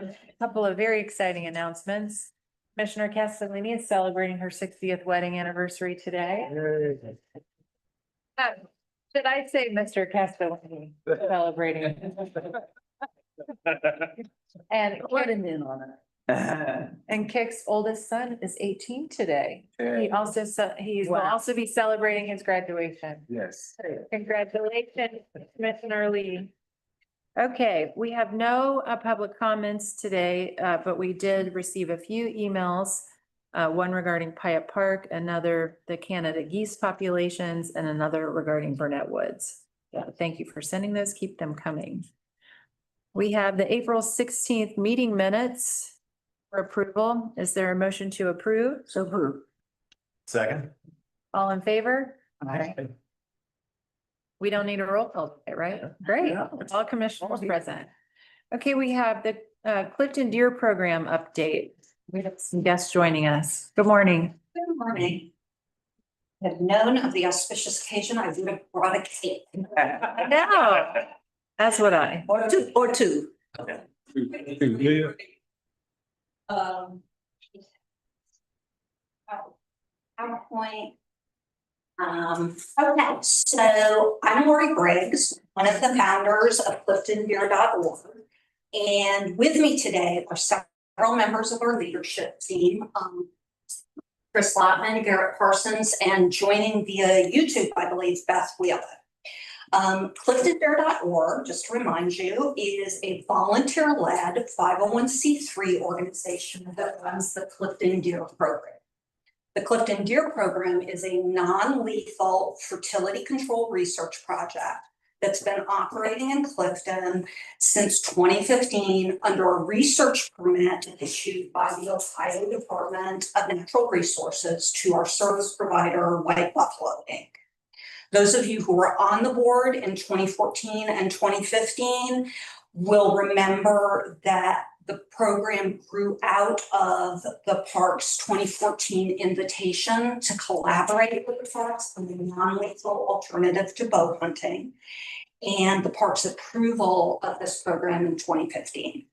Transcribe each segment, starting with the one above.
A couple of very exciting announcements. Commissioner Castellini is celebrating her 60th wedding anniversary today. Should I say Mr. Castellini celebrating? And Put him in on it. And Kick's oldest son is 18 today. He also will Wow. also be celebrating his graduation. Yes. Congratulations, Commissioner Lee. Okay, we have no public comments today, but we did receive a few emails. One regarding Pyatt Park, another the Canada geese populations, and another regarding Burnett Woods. Thank you for sending those. Keep them coming. We have the April 16th meeting minutes for approval. Is there a motion to approve? So who? Second. All in favor? Aye. We don't need a roll call, today, right? Great. Yeah. All commissioners present. Okay, we have the Clifton Deer Program update. We have some guests joining us. Good morning. Good morning. Had known of the auspicious occasion, I would have brought a cake. I know. That's what I. Or two. PowerPoint. Okay, so I'm Lori Briggs, one of the founders of CliftonDeer.org. And with me today are several members of our leadership team. Chris Lotman, Garrett Parsons, and joining via YouTube, I believe, Beth Wheeler. CliftonDeer.org, just to remind you, is a volunteer-led 501c3 organization that runs the Clifton Deer Program. The Clifton Deer Program is a non-lethal fertility control research project that's been operating in Clifton since 2015 under a research permit issued by the Ohio Department of Natural Resources to our service provider, White Buffalo Inc. Those of you who were on the board in 2014 and 2015 will remember that the program grew out of the park's 2014 invitation to collaborate with the parks on a non-lethal alternative to bow hunting, and the park's approval of this program in 2015.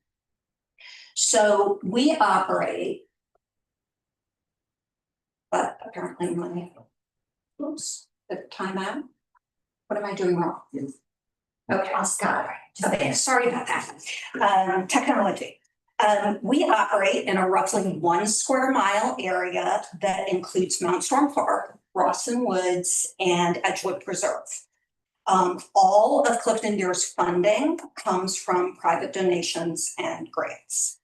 So we operate, but apparently my, oops, the timeout. What am I doing wrong? Okay, I'll stop. Okay, sorry about that. Technology. We operate in a roughly 1 square mile area that includes Mount Storm Park, Rawson Woods, and Edgewood Preserve. All of Clifton Deer's funding comes from private donations and grants.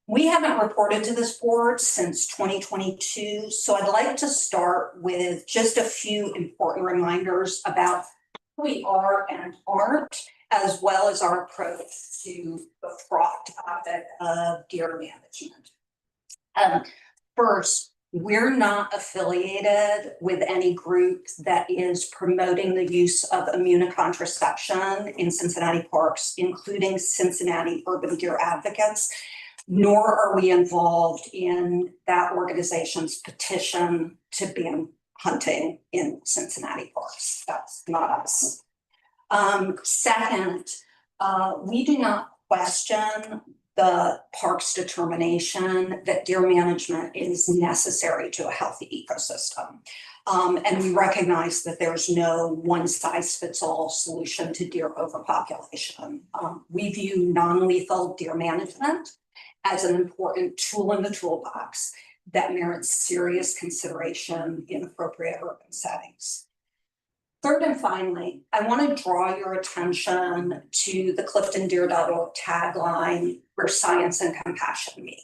We haven't reported to this board since 2022, so I'd like to start with just a few important reminders about who we are and aren't, as well as our approach to the fraught topic of deer management. First, we're not affiliated with any group that is promoting the use of immunocontraception in Cincinnati parks, including Cincinnati Urban Deer Advocates, nor are we involved in that organization's petition to ban hunting in Cincinnati parks. That's not us. Second, we do not question the park's determination that deer management is necessary to a healthy ecosystem. And we recognize that there's no one-size-fits-all solution to deer overpopulation. We view non-lethal deer management as an important tool in the toolbox that merits serious consideration in appropriate urban settings. Third and finally, I want to draw your attention to the CliftonDeer.org tagline, where science and compassion meet.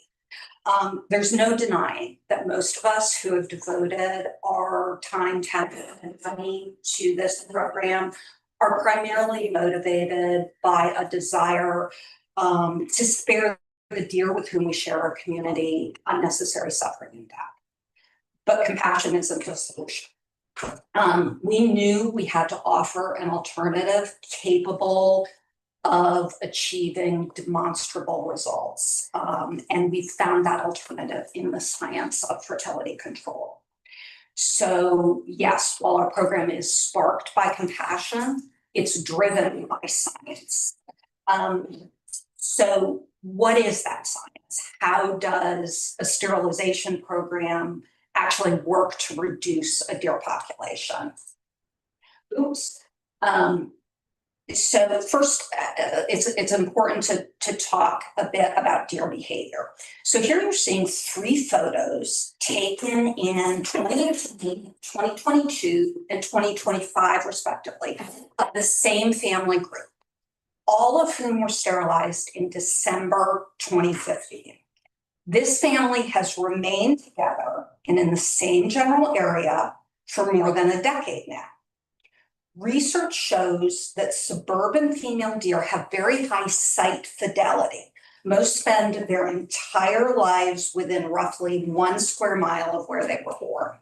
There's no denying that most of us who have devoted our time, talent, and money to this program are primarily motivated by a desire to spare the deer with whom we share our community unnecessary suffering and death. But compassion isn't the solution. We knew we had to offer an alternative capable of achieving demonstrable results. And we found that alternative in the science of fertility control. So yes, while our program is sparked by compassion, it's driven by science. So what is that science? How does a sterilization program actually work to reduce a deer population? Oops. So first, it's important to talk a bit about deer behavior. So here you're seeing 3 photos taken in 2018, 2022, and 2025, respectively, of the same family group, all of whom were sterilized in December 2015. This family has remained together and in the same general area for more than a decade now. Research shows that suburban female deer have very high site fidelity. Most spend their entire lives within roughly 1 square mile of where they were born.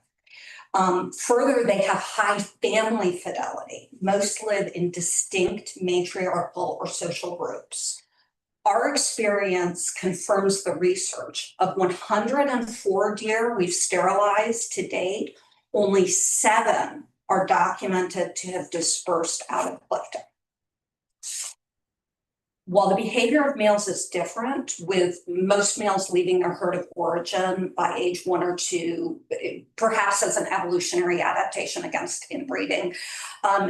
Further, they have high family fidelity. Most live in distinct matriarchal or social groups. Our experience confirms the research. Of 104 deer we've sterilized to date, only 7 are documented to have dispersed out of Clifton. While the behavior of males is different, with most males leaving their herd of origin by age 1 or 2, perhaps as an evolutionary adaptation against inbreeding,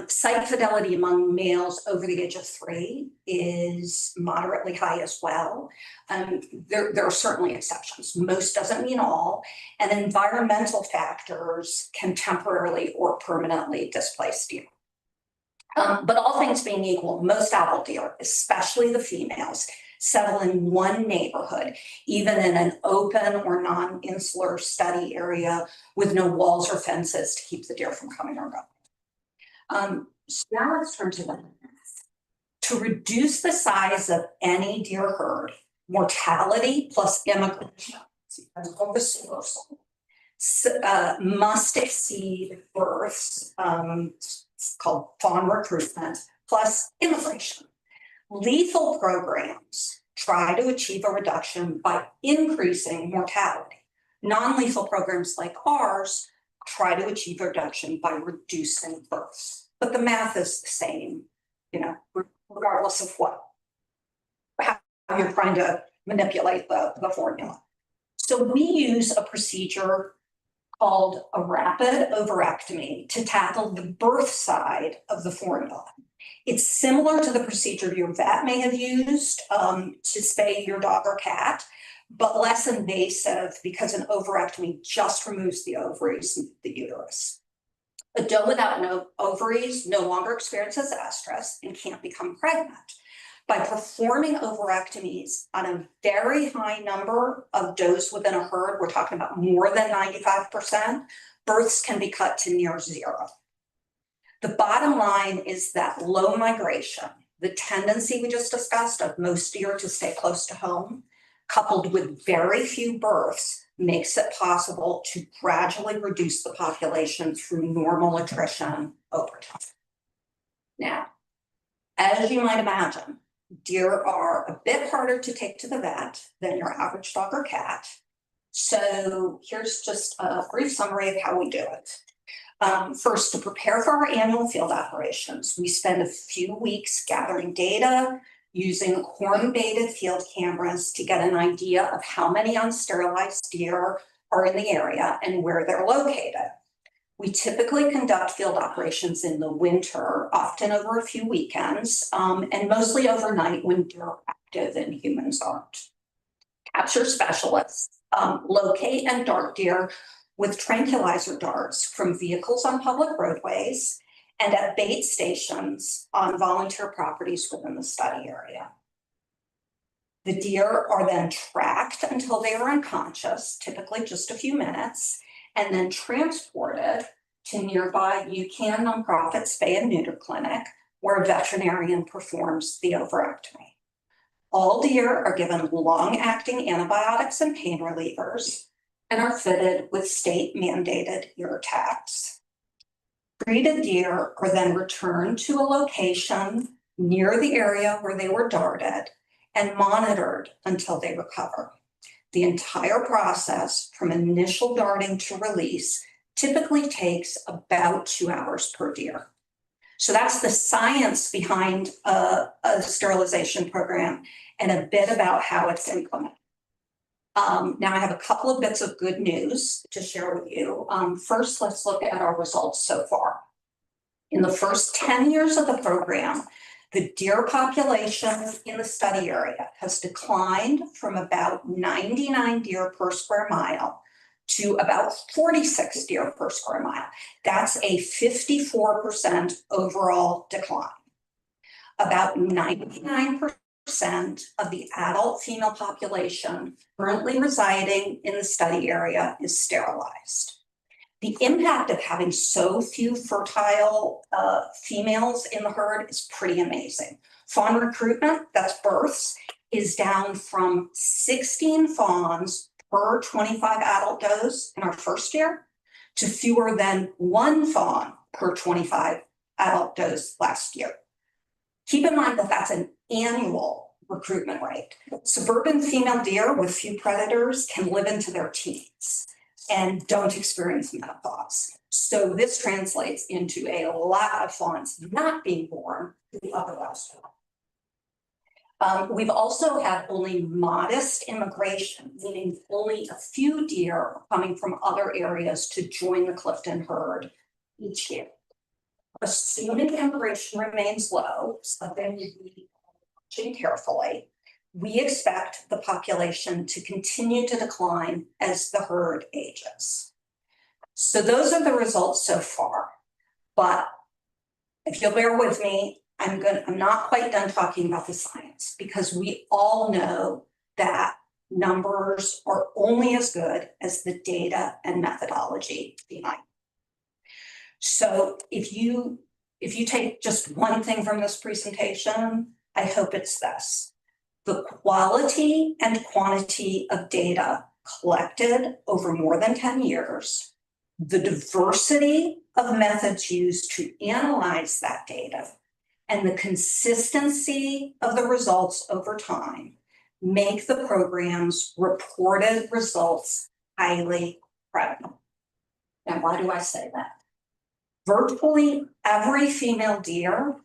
site fidelity among males over the age of 3 is moderately high as well. There are certainly exceptions. Most doesn't mean all, and environmental factors can temporarily or permanently displace deer. But all things being equal, most adult deer, especially the females, settle in one neighborhood, even in an open or non-insular study area with no walls or fences to keep the deer from coming or going. So now let's turn to the math. To reduce the size of any deer herd, mortality plus immigration, must exceed births, called fawn recruitment, plus immigration. Lethal programs try to achieve a reduction by increasing mortality. Non-lethal programs like ours try to achieve a reduction by reducing births. But the math is the same, regardless of how you're trying to manipulate the formula. So we use a procedure called a rapid overectomy to tackle the birth side of the formula. It's similar to the procedure your vet may have used to spay your dog or cat, but less invasive because an overectomy just removes the ovaries and the uterus. A doe without no ovaries no longer experiences estrus and can't become pregnant. By performing overectomies on a very high number of does within a herd, we're talking about more than 95%, births can be cut to near 0. The bottom line is that low migration, the tendency we just discussed of most deer to stay close to home, coupled with very few births, makes it possible to gradually reduce the population through normal attrition over time. Now, as you might imagine, deer are a bit harder to take to the vet than your average dog or cat. So here's just a brief summary of how we do it. First, to prepare for our annual field operations, we spend a few weeks gathering data using horn-baited field cameras to get an idea of how many unsterilized deer are in the area and where they're located. We typically conduct field operations in the winter, often over a few weekends, and mostly overnight when deer are active and humans aren't. Capture specialists locate and dart deer with tranquilizer darts from vehicles on public roadways and at bait stations on volunteer properties within the study area. The deer are then tracked until they are unconscious, typically just a few minutes, and then transported to nearby UCAN nonprofit spay and neuter clinic, where a veterinarian performs the overectomy. All deer are given long-acting antibiotics and pain relievers and are fitted with state-mandated ear tags. Treated deer are then returned to a location near the area where they were darted and monitored until they recover. The entire process from initial darting to release typically takes about 2 hours per deer. So that's the science behind a sterilization program and a bit about how it's implemented. Now I have a couple of bits of good news to share with you. First, let's look at our results so far. In the first 10 years of the program, the deer population in the study area has declined from about 99 deer per square mile to about 46 deer per square mile. That's a 54% overall decline. About 99% of the adult female population currently residing in the study area is sterilized. The impact of having so few fertile females in the herd is pretty amazing. Fawn recruitment, that's births, is down from 16 fawns per 25 adult does in our first year to fewer than 1 fawn per 25 adult does last year. Keep in mind that that's an annual recruitment rate. Suburban female deer with few predators can live into their teens and don't experience menopause. So this translates into a lot of fawns not being born to the upper west. We've also had only modest immigration, meaning only a few deer coming from other areas to join the Clifton herd each year. Assuming immigration remains low, something we be watching carefully, we expect the population to continue to decline as the herd ages. So those are the results so far. But if you'll bear with me, I'm not quite done talking about the science, because we all know that numbers are only as good as the data and methodology behind. So if you take just one thing from this presentation, I hope it's this. The quality and quantity of data collected over more than 10 years, the diversity of methods used to analyze that data, and the consistency of the results over time make the program's reported results highly credible. Now, why do I say that? Virtually every female deer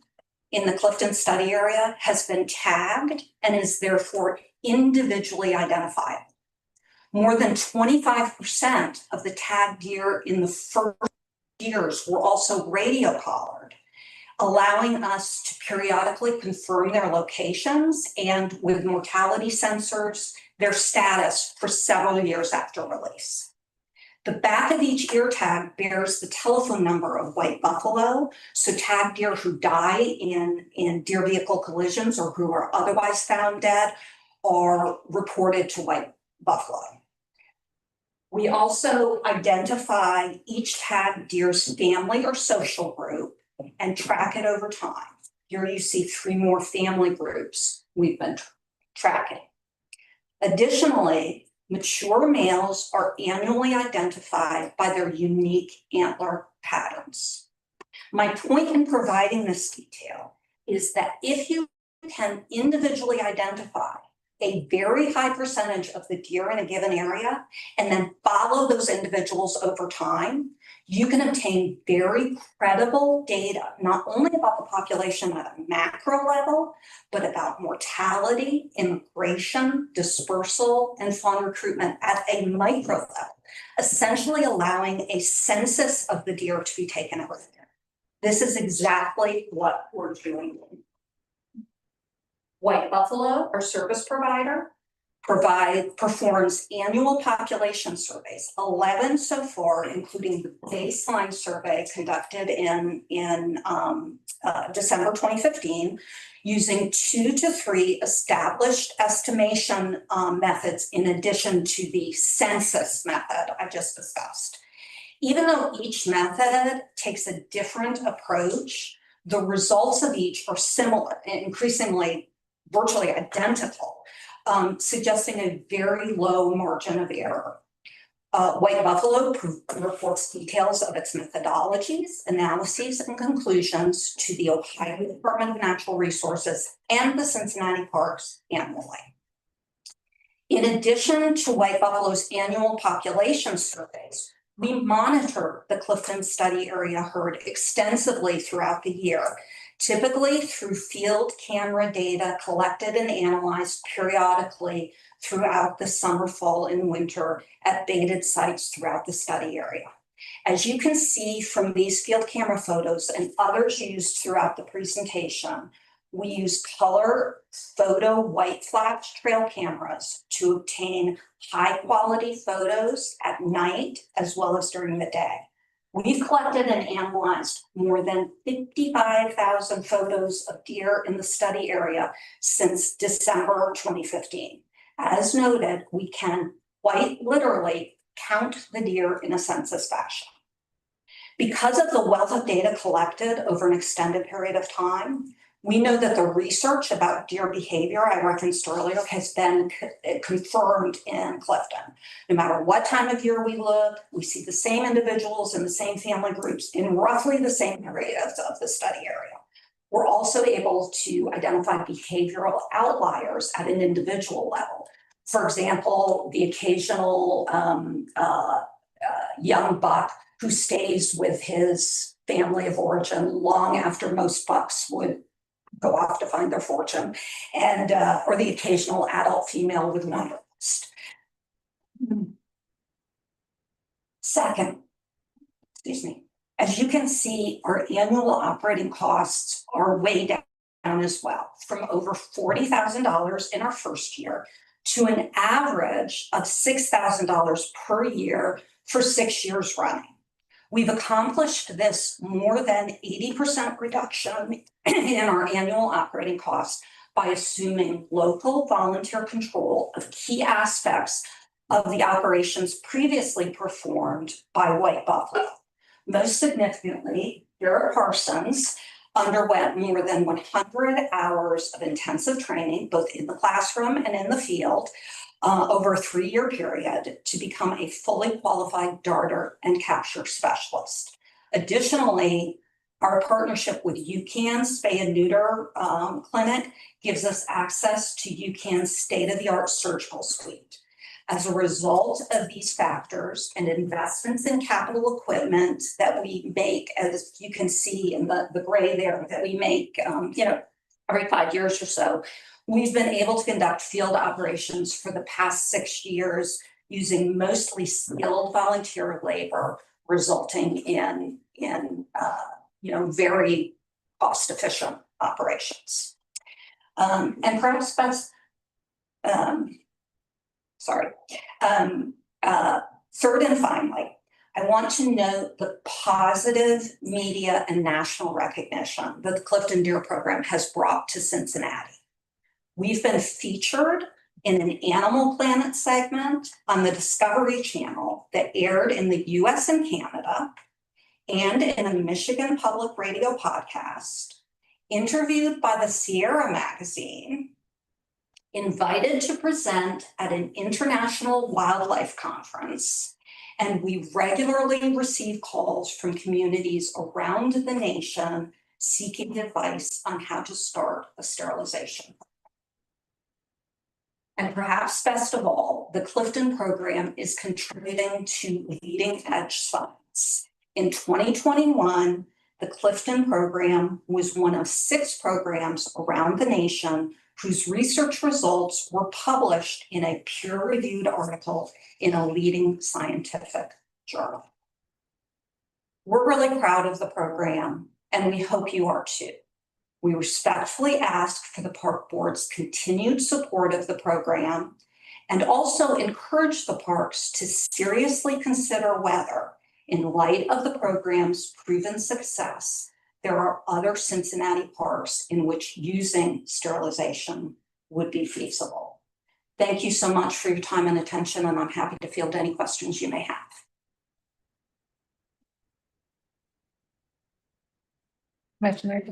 in the Clifton study area has been tagged and is therefore individually identifiable. More than 25% of the tagged deer in the first years were also radio collared, allowing us to periodically confirm their locations and, with mortality sensors, their status for several years after release. The back of each ear tag bears the telephone number of white buffalo, so tagged deer who die in deer vehicle collisions or who are otherwise found dead are reported to white buffalo. We also identify each tagged deer's family or social group and track it over time. Here you see 3 more family groups we've been tracking. Additionally, mature males are annually identified by their unique antler patterns. My point in providing this detail is that if you can individually identify a very high percentage of the deer in a given area and then follow those individuals over time, you can obtain very credible data, not only about the population at a macro level, but about mortality, immigration, dispersal, and fawn recruitment at a micro level, essentially allowing a census of the deer to be taken every year. This is exactly what we're doing. White Buffalo, our service provider, performs annual population surveys, 11 so far, including the baseline survey conducted in December 2015, using 2 to 3 established estimation methods in addition to the census method I just discussed. Even though each method takes a different approach, the results of each are similar and increasingly virtually identical, suggesting a very low margin of error. White Buffalo reports details of its methodologies, analyses, and conclusions to the Ohio Department of Natural Resources and the Cincinnati Parks annually. In addition to White Buffalo's annual population surveys, We monitor the Clifton study area herd extensively throughout the year, typically through field camera data collected and analyzed periodically throughout the summer, fall, and winter at baited sites throughout the study area. As you can see from these field camera photos and others used throughout the presentation, we use color photo white flash trail cameras to obtain high quality photos at night as well as during the day. We've collected and analyzed more than 55,000 photos of deer in the study area since December 2015. As noted, we can quite literally count the deer in a census fashion. Because of the wealth of data collected over an extended period of time, we know that the research about deer behavior I referenced earlier has been confirmed in Clifton. No matter what time of year we look, we see the same individuals and the same family groups in roughly the same areas of the study area. We're also able to identify behavioral outliers at an individual level. For example, the occasional young buck who stays with his family of origin long after most bucks would go off to find their fortune, and or the occasional adult female with wanderlust. Second, excuse me, as you can see, our annual operating costs are way down as well, from over $40,000 in our first year to an average of $6,000 per year for 6 years running. We've accomplished this more than 80% reduction in our annual operating costs by assuming local volunteer control of key aspects of the operations previously performed by White Buffalo. Most significantly, Garrett Parsons underwent more than 100 hours of intensive training, both in the classroom and in the field, over a 3-year period to become a fully qualified darter and capture specialist. Additionally, our partnership with UCAN's Spay and Neuter Clinic gives us access to UCAN's state-of-the-art surgical suite. As a result of these factors and investments in capital equipment that we make, as you can see in the gray there, that we make every 5 years or so, we've been able to conduct field operations for the past 6 years using mostly skilled volunteer labor, resulting in very cost-efficient operations. And perhaps that's, third and finally, I want to note the positive media and national recognition that the Clifton Deer Program has brought to Cincinnati. We've been featured in an Animal Planet segment on the Discovery Channel that aired in the US and Canada, and in a Michigan Public Radio podcast, interviewed by the Sierra magazine, invited to present at an international wildlife conference, and we regularly receive calls from communities around the nation seeking advice on how to start a sterilization. And perhaps best of all, the Clifton program is contributing to leading edge science. In 2021, the Clifton program was one of 6 programs around the nation whose research results were published in a peer-reviewed article in a leading scientific journal. We're really proud of the program, and we hope you are too. We respectfully ask for the park board's continued support of the program, and also encourage the parks to seriously consider whether, in light of the program's proven success, there are other Cincinnati parks in which using sterilization would be feasible. Thank you so much for your time and attention, and I'm happy to field any questions you may have. Commissioner.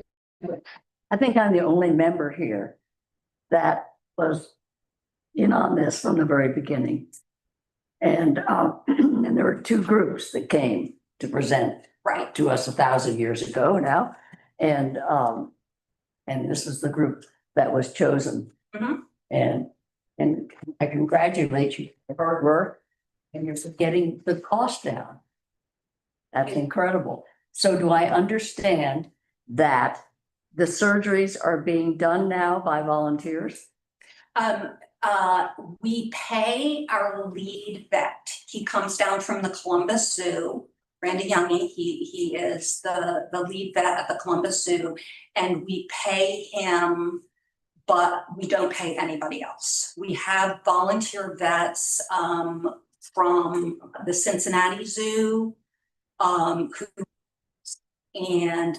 I think I'm the only member here that was in on this from the very beginning. And there were 2 groups that came to present Right. to us 1,000 years ago now. And this is the group that was chosen. Mhm. And I congratulate you for hard work, and you're getting the cost down. That's incredible. So do I understand that the surgeries are being done now by volunteers? We pay our lead vet. He comes down from the Columbus Zoo. Randy Youngie, he is the lead vet at the Columbus Zoo, and we pay him, but we don't pay anybody else. We have volunteer vets from the Cincinnati Zoo, and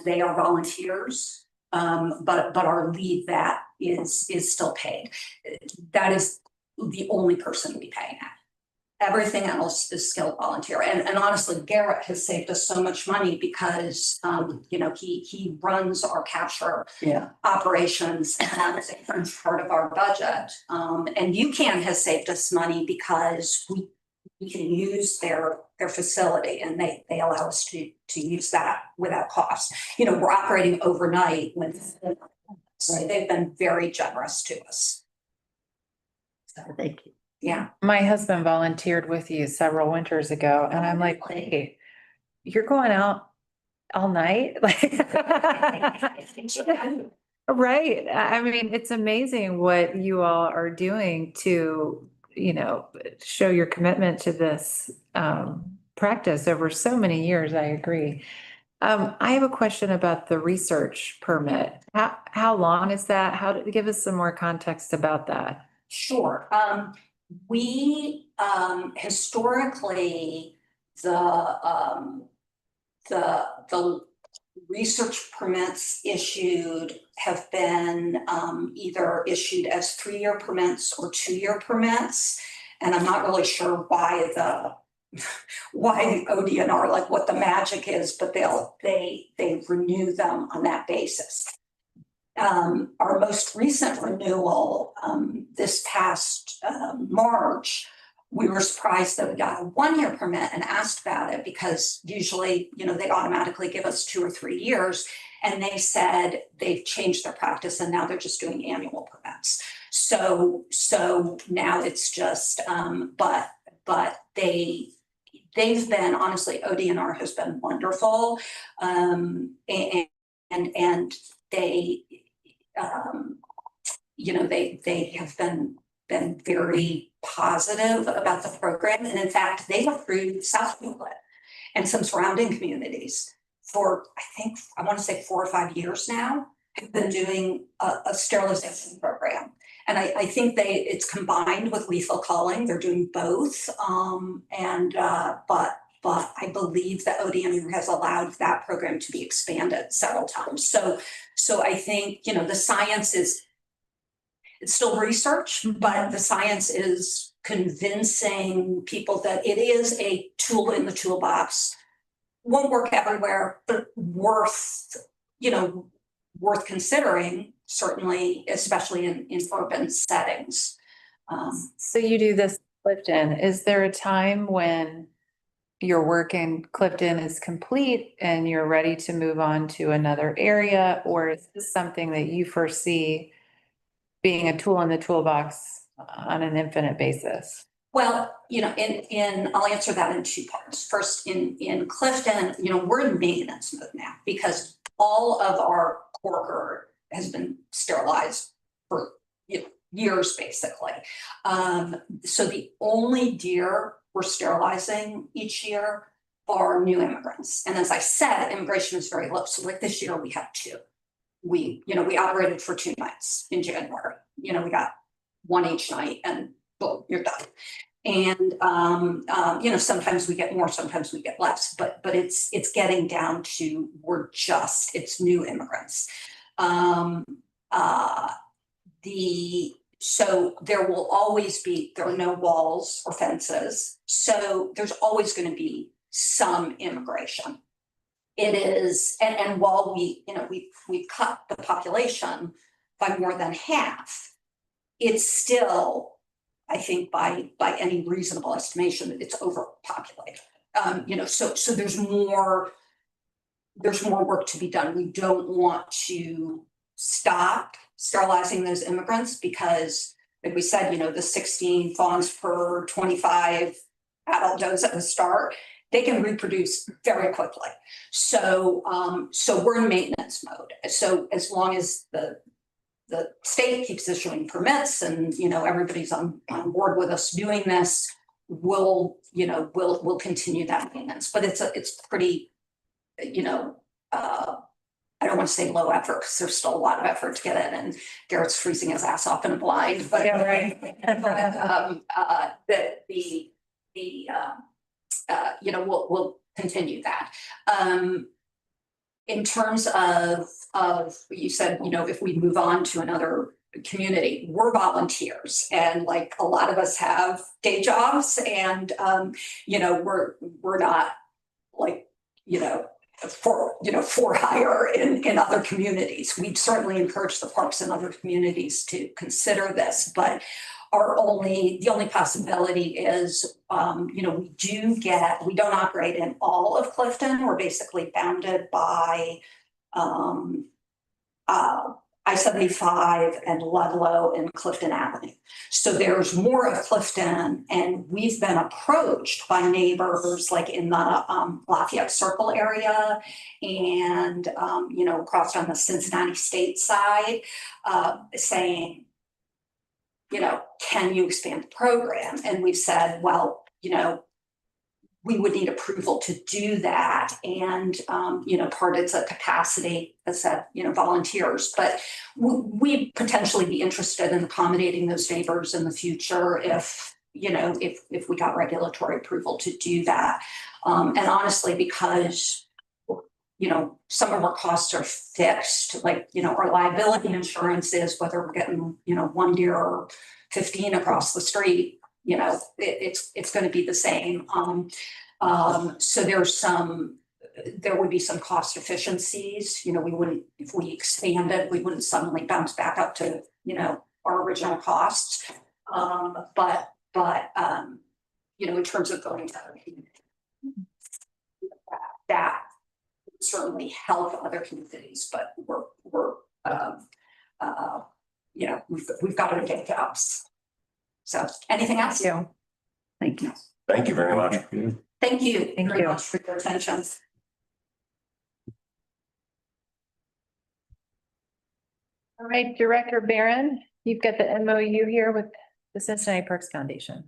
they are volunteers. But our lead vet is still paid. That is the only person we pay now. Everything else is skilled volunteer. And honestly, Garrett has saved us so much money because, he runs our capture operations, and that is a huge part of our budget. And UCAN has saved us money because we can use their facility, and they allow us to use that without cost. We're operating overnight so they've been very generous to us. So, Thank you. yeah. My husband volunteered with you several winters ago, and I'm like, hey, you're going out all night? Right. I mean, it's amazing what you all are doing to, show your commitment to this practice over so many years. I agree. I have a question about the research permit. How long is that? Give us some more context about that. Sure. We historically the research permits issued have been either issued as 3-year permits or 2-year permits, and I'm not really sure why the ODNR, like what the magic is, but they renew them on that basis. Our most recent renewal, this past March, we were surprised that we got a 1-year permit and asked about it because usually, they automatically give us 2 or 3 years. And they said they've changed their practice and now they're just doing annual permits. So now it's just, but they've been, honestly, ODNR has been wonderful. And they, they have been very positive about the program. And in fact, they've approved South Euclid and some surrounding communities for, I want to say 4 or 5 years now, have been doing a sterilization program. And I think it's combined with lethal culling. They're doing both. But I believe that ODNR has allowed that program to be expanded several times. So I think, the science it's still research, but the science is convincing people that it is a tool in the toolbox. Won't work everywhere, but worth considering, certainly, especially in urban settings. So you do this, Clifton. Is there a time when your work in Clifton is complete and you're ready to move on to another area? Or is this something that you foresee being a tool in the toolbox on an infinite basis? Well, I'll answer that in 2 parts. First, in Clifton, we're in maintenance mode now because all of our porker has been sterilized for years, basically. So the only deer we're sterilizing each year are new immigrants. And as I said, immigration is very low. So like this year we have 2. We operated for 2 nights in January. We got 1 each night and boom, you're done. And, sometimes we get more, sometimes we get less, but it's getting down to it's new immigrants. So there are no walls or fences. So there's always going to be some immigration. It is, and while we've cut the population by more than half, it's still, I think by any reasonable estimation, it's overpopulated. So there's more work to be done. We don't want to stop sterilizing those immigrants because, like we said, the 16 fawns per 25 adult does at the start. they can reproduce very quickly. So, so we're in maintenance mode. So as long as the state keeps issuing permits and, everybody's on board with us doing this, we'll continue that maintenance. But it's pretty, I don't want to say low effort because there's still a lot of effort to get in, and Garrett's freezing his ass off in a blind, but Yeah, right. we'll continue that. In terms of you said, if we move on to another community, we're volunteers, and like a lot of us have day jobs, and we're not like for hire in other communities. We'd certainly encourage the parks in other communities to consider this, but the only possibility is, we don't operate in all of Clifton. We're basically bounded by I-75 and Ludlow and Clifton Avenue. So there's more of Clifton, and we've been approached by neighbors like in the Lafayette Circle area and, across on the Cincinnati state side, saying, can you expand the program? And we've said, well, we would need approval to do that. And, part it's a capacity, as said, volunteers, but we'd potentially be interested in accommodating those neighbors in the future if we got regulatory approval to do that. And honestly, because, some of our costs are fixed, like, our liability insurance is whether we're getting, one deer or 15 across the street, it's going to be the same. So there would be some cost efficiencies. If we expanded, we wouldn't suddenly bounce back up to, our original costs. But in terms of going to other communities, that would certainly help other communities, but we've got our day jobs. So anything else? Thank you. Thank you very much. Thank you Thank very you. much for your attention. All right, Director Barron, you've got the MOU here with the Cincinnati Parks Foundation.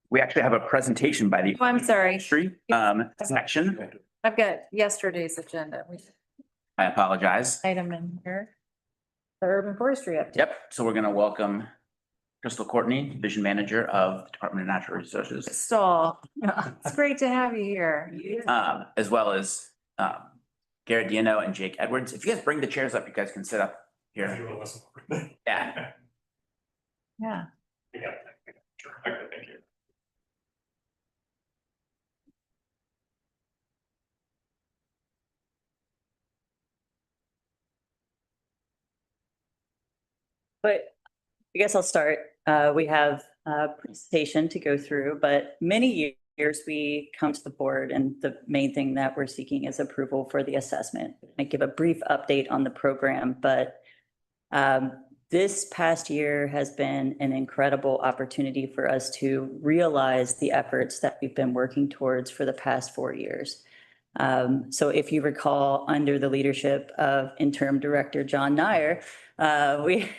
We actually have a presentation by the Oh, I'm sorry. history section. I've got yesterday's agenda. We I apologize. item in here. The urban forestry update. Yep, so we're gonna welcome Crystal Courtney, Division Manager of the Department of Natural Resources, Stall. It's great to have you here. as well as Garrett Diano and Jake Edwards. If you guys bring the chairs up, you guys can sit up here. Yeah. Yeah. Sure. Okay, thank you. But I guess I'll start. We have a presentation to go through, but many years we come to the board and the main thing that we're seeking is approval for the assessment. I give a brief update on the program, but this past year has been an incredible opportunity for us to realize the efforts that we've been working towards for the past 4 years. So if you recall, under the leadership of Interim Director John Nyer, we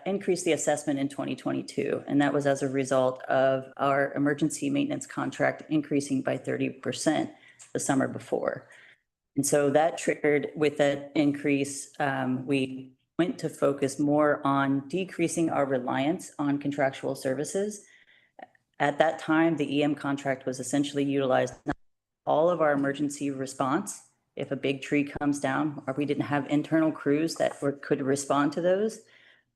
increased the assessment in 2022, and that was as a result of our emergency maintenance contract increasing by 30% the summer before. And so that triggered, with that increase, we went to focus more on decreasing our reliance on contractual services. At that time, the EM contract was essentially utilized all of our emergency response. If a big tree comes down, or we didn't have internal crews that could respond to those,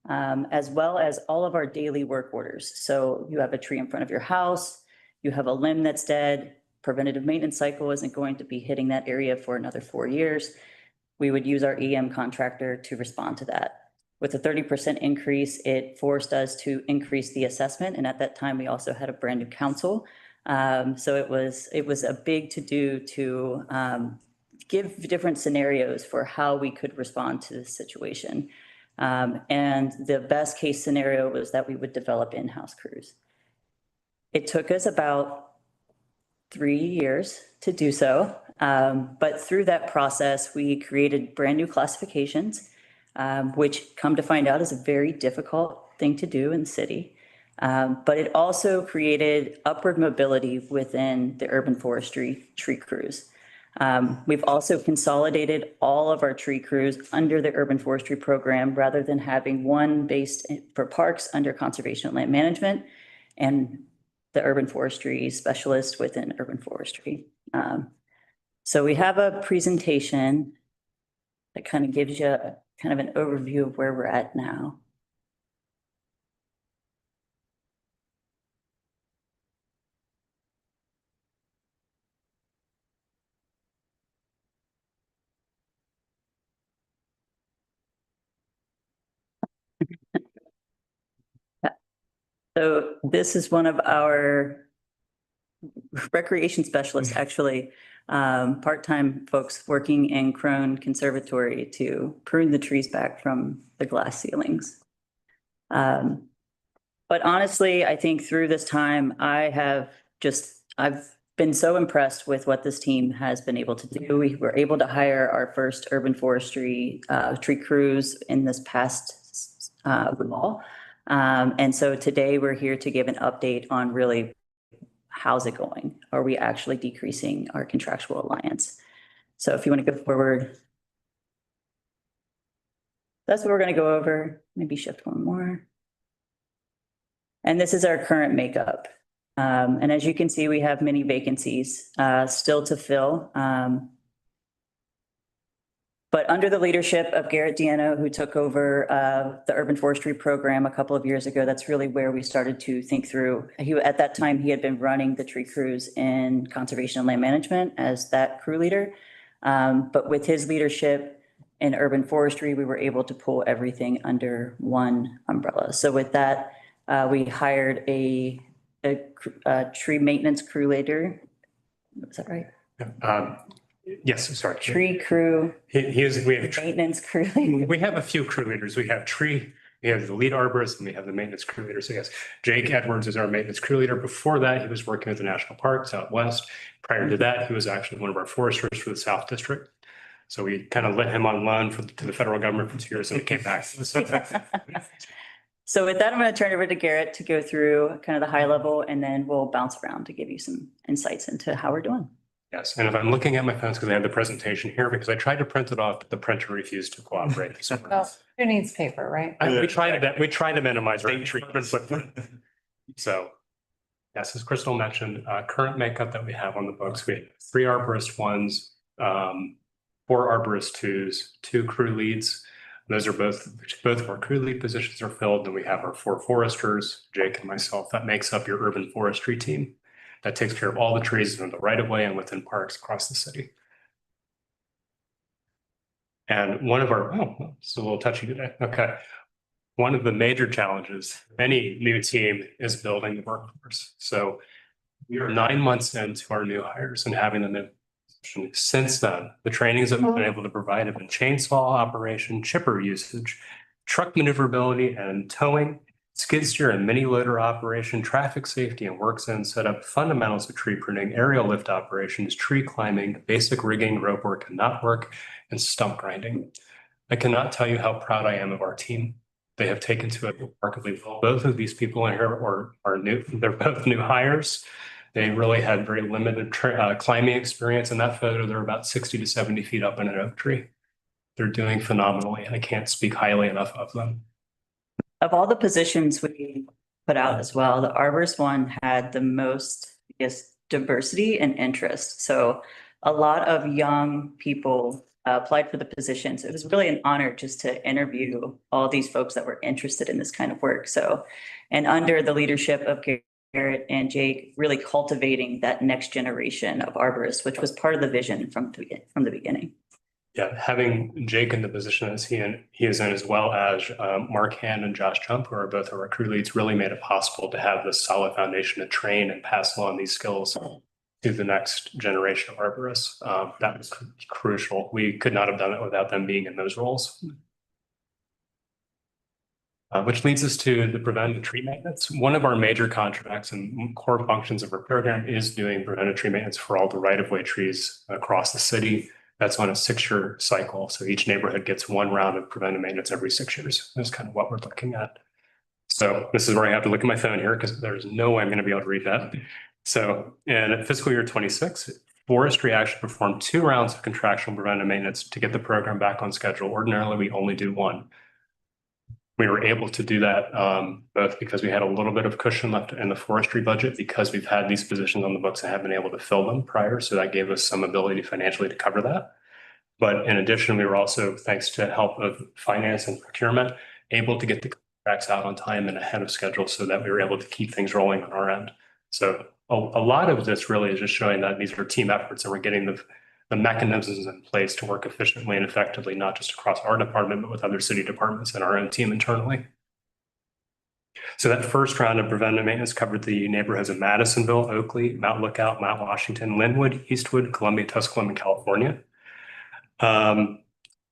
as well as all of our daily work orders. So you have a tree in front of your house, you have a limb that's dead, preventative maintenance cycle isn't going to be hitting that area for another 4 years. We would use our EM contractor to respond to that. With a 30% increase, it forced us to increase the assessment. And at that time, we also had a brand new council. So it was a big to-do to give different scenarios for how we could respond to this situation. And the best case scenario was that we would develop in-house crews. It took us about 3 years to do so. But through that process, we created brand new classifications, which come to find out is a very difficult thing to do in the city. But it also created upward mobility within the urban forestry tree crews. We've also consolidated all of our tree crews under the urban forestry program rather than having one based for parks under conservation and land management and the urban forestry specialist within urban forestry. So we have a presentation that kind of gives you kind of an overview of where we're at now. So this is one of our recreation specialists, actually, part-time folks working in Crone Conservatory to prune the trees back from the glass ceilings. But honestly, I think through this time, I've been so impressed with what this team has been able to do. We were able to hire our first urban forestry tree crews in this past fall. And so today we're here to give an update on really how's it going? Are we actually decreasing our contractual alliance? So if you want to go forward. That's what we're going to go over. Maybe shift one more. And this is our current makeup. And as you can see, we have many vacancies still to fill. But under the leadership of Garrett Diano, who took over the urban forestry program a couple of years ago, that's really where we started to think through. At that time, he had been running the tree crews in conservation and land management as that crew leader. But with his leadership in urban forestry, we were able to pull everything under one umbrella. So with that, we hired a tree maintenance crew leader. Is that right? Yes, sorry. Tree crew. We have Maintenance crew leader. we have a few crew leaders. We have the lead arborist, and we have the maintenance crew leader. So yes, Jake Edwards is our maintenance crew leader. Before that, he was working with the national parks out west. Prior to that, he was actually one of our foresters for the South District. So we kind of let him on loan to the federal government for 2 years, and he came back. So with that, I'm going to turn it over to Garrett to go through kind of the high level, and then we'll bounce around to give you some insights into how we're doing. Yes, and if I'm looking at my phones, because I have the presentation here, because I tried to print it off, but the printer refused to cooperate. So Well, who needs paper, right? we try to minimize our carbon footprint. So, yes, as Crystal mentioned, current makeup that we have on the books, we have 3 arborist 1s, 4 arborist 2s, 2 crew leads. Those are both of our crew lead positions are filled. And we have our 4 foresters, Jake and myself. That makes up your urban forestry team. That takes care of all the trees in the right of way and within parks across the city. And one of our, it's a little touchy today. Okay. One of the major challenges of any new team is building the workforce. So we are 9 months into our new hires and having them in position. Since then, the trainings that we've been able to provide have been chainsaw operation, chipper usage, truck maneuverability and towing, skid steer and mini loader operation, traffic safety and work zone setup, fundamentals of tree pruning, aerial lift operations, tree climbing, basic rigging, rope work and knot work, and stump grinding. I cannot tell you how proud I am of our team. They have taken to it remarkably well. Both of these people in here are new. They're both new hires. They really had very limited climbing experience. In that photo, they're about 60 to 70 feet up in an oak tree. They're doing phenomenally. I can't speak highly enough of them. Of all the positions we put out as well, the arborist one had the most, I guess, diversity and interest. So a lot of young people applied for the positions. It was really an honor just to interview all these folks that were interested in this kind of work. So, and under the leadership of Garrett and Jake, really cultivating that next generation of arborists, which was part of the vision from the beginning. Yeah, having Jake in the position as he is in, as well as Mark Hand and Josh Jump, who are both of our crew leads, really made it possible to have this solid foundation to train and pass along these skills to the next generation of arborists. That was crucial. We could not have done it without them being in those roles. Which leads us to the preventive tree maintenance. One of our major contracts and core functions of our program is doing preventive tree maintenance for all the right-of-way trees across the city. That's on a 6-year cycle. So each neighborhood gets one round of preventive maintenance every 6 years. That's kind of what we're looking at. So this is where I have to look at my phone here because there's no way I'm going to be able to read that. So in fiscal year 26, forestry actually performed 2 rounds of contractual preventive maintenance to get the program back on schedule. Ordinarily, we only do 1. We were able to do that both because we had a little bit of cushion left in the forestry budget because we've had these positions on the books and have been able to fill them prior. So that gave us some ability financially to cover that. But in addition, we were also, thanks to help of finance and procurement, able to get the contracts out on time and ahead of schedule so that we were able to keep things rolling on our end. So a lot of this really is just showing that these are team efforts and we're getting the mechanisms in place to work efficiently and effectively, not just across our department, but with other city departments and our own team internally. So that first round of preventive maintenance covered the neighborhoods of Madisonville, Oakley, Mount Lookout, Mount Washington, Linwood, Eastwood, Columbia, Tusculum, and California.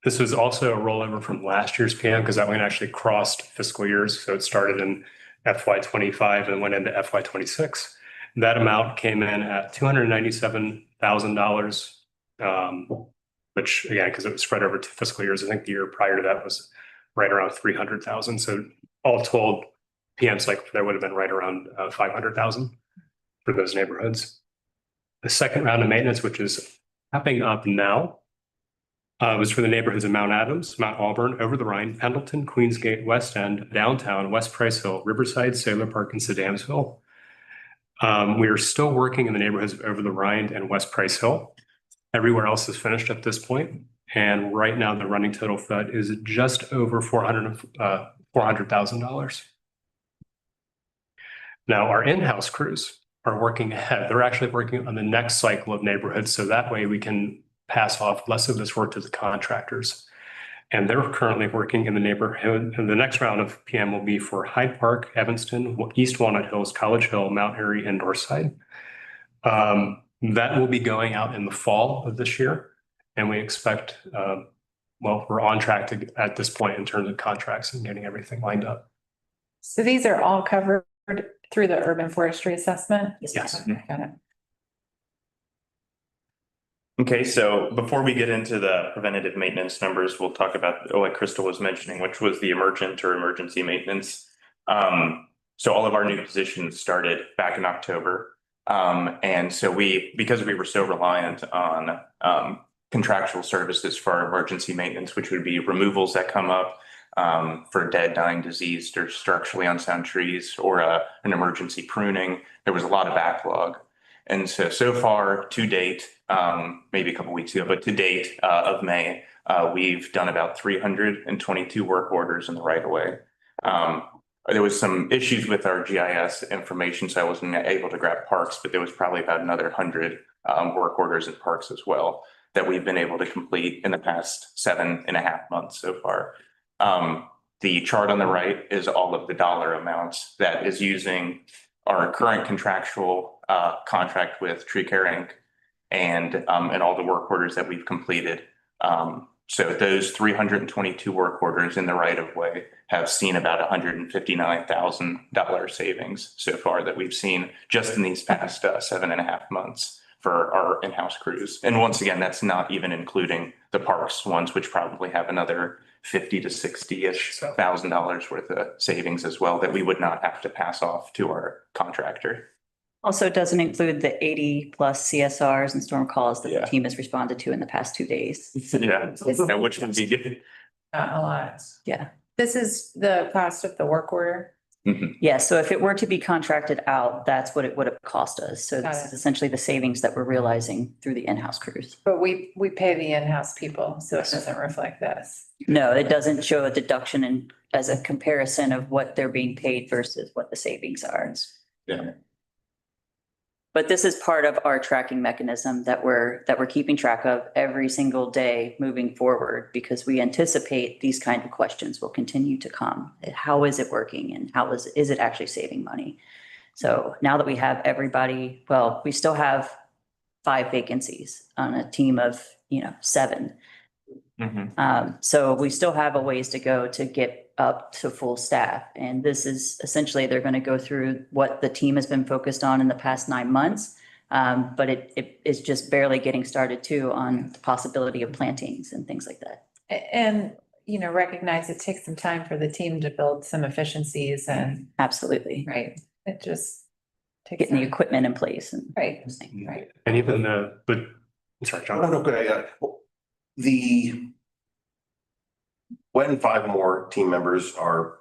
This was also a rollover from last year's PM because that one actually crossed fiscal years. So it started in FY25 and went into FY26. That amount came in at $297,000. Which again, because it was spread over 2 fiscal years, I think the year prior to that was right around 300,000. So all told, PM cycle there would have been right around 500,000 for those neighborhoods. The second round of maintenance, which is wrapping up now, was for the neighborhoods of Mount Adams, Mount Auburn, Over the Rhine, Pendleton, Queensgate, West End, Downtown, West Price Hill, Riverside, Sailor Park, and Sedamsville. We are still working in the neighborhoods of Over the Rhine and West Price Hill. Everywhere else is finished at this point. And right now the running total for that is just over $400,000. Now our in-house crews are working ahead. They're actually working on the next cycle of neighborhoods. So that way we can pass off less of this work to the contractors. And they're currently working in the neighborhood. And the next round of PM will be for Hyde Park, Evanston, East Walnut Hills, College Hill, Mount Airy, and Northside. That will be going out in the fall of this year. And we expect, we're on track to at this point in terms of contracts and getting everything lined up. So these are all covered through the urban forestry assessment? Yes. Got it. Okay, so before we get into the preventative maintenance numbers, we'll talk about what Crystal was mentioning, which was the emergent or emergency maintenance. So all of our new positions started back in October. And so because we were so reliant on contractual services for our emergency maintenance, which would be removals that come up for dead, dying, diseased, or structurally unsound trees, or an emergency pruning, there was a lot of backlog. And so far to date, maybe a couple weeks ago, but to date of May, we've done about 322 work orders in the right of way. There was some issues with our GIS information, so I wasn't able to grab parks, but there was probably about another 100 work orders in parks as well that we've been able to complete in the past 7.5 months so far. The chart on the right is all of the dollar amounts that is using our current contractual contract with Tree Care Inc. and all the work orders that we've completed. So those 322 work orders in the right of way have seen about $159,000 savings so far that we've seen just in these past 7.5 months for our in-house crews. And once again, that's not even including the parks ones, which probably have another $50,000 to $60,000 worth of savings as well that we would not have to pass off to our contractor. Also, it doesn't include the 80+ CSRs and storm calls that the Yeah. team has responded to in the past 2 days. Yeah, and which would be good. A lot. Yeah. This is the cost of the work order. Yeah, so if it were to be contracted out, that's what it would have cost us. So Got this it. is essentially the savings that we're realizing through the in-house crews. But we pay the in-house people, so it doesn't reflect this. No, it doesn't show a deduction as a comparison of what they're being paid versus what the savings are. Yeah. But this is part of our tracking mechanism that we're keeping track of every single day moving forward, because we anticipate these kind of questions will continue to come. How is it working, and how is it actually saving money? So now that we have everybody, well, we still have 5 vacancies on a team of 7. So we still have a ways to go to get up to full staff. And this is essentially, they're going to go through what the team has been focused on in the past 9 months. But it is just barely getting started too on the possibility of plantings and things like that. And, you know, recognize it takes some time for the team to build some efficiencies and, Absolutely. right, it just takes. Getting the time. equipment in place and. Right, right. And even but, I'm sorry, John. No, good. When 5 more team members are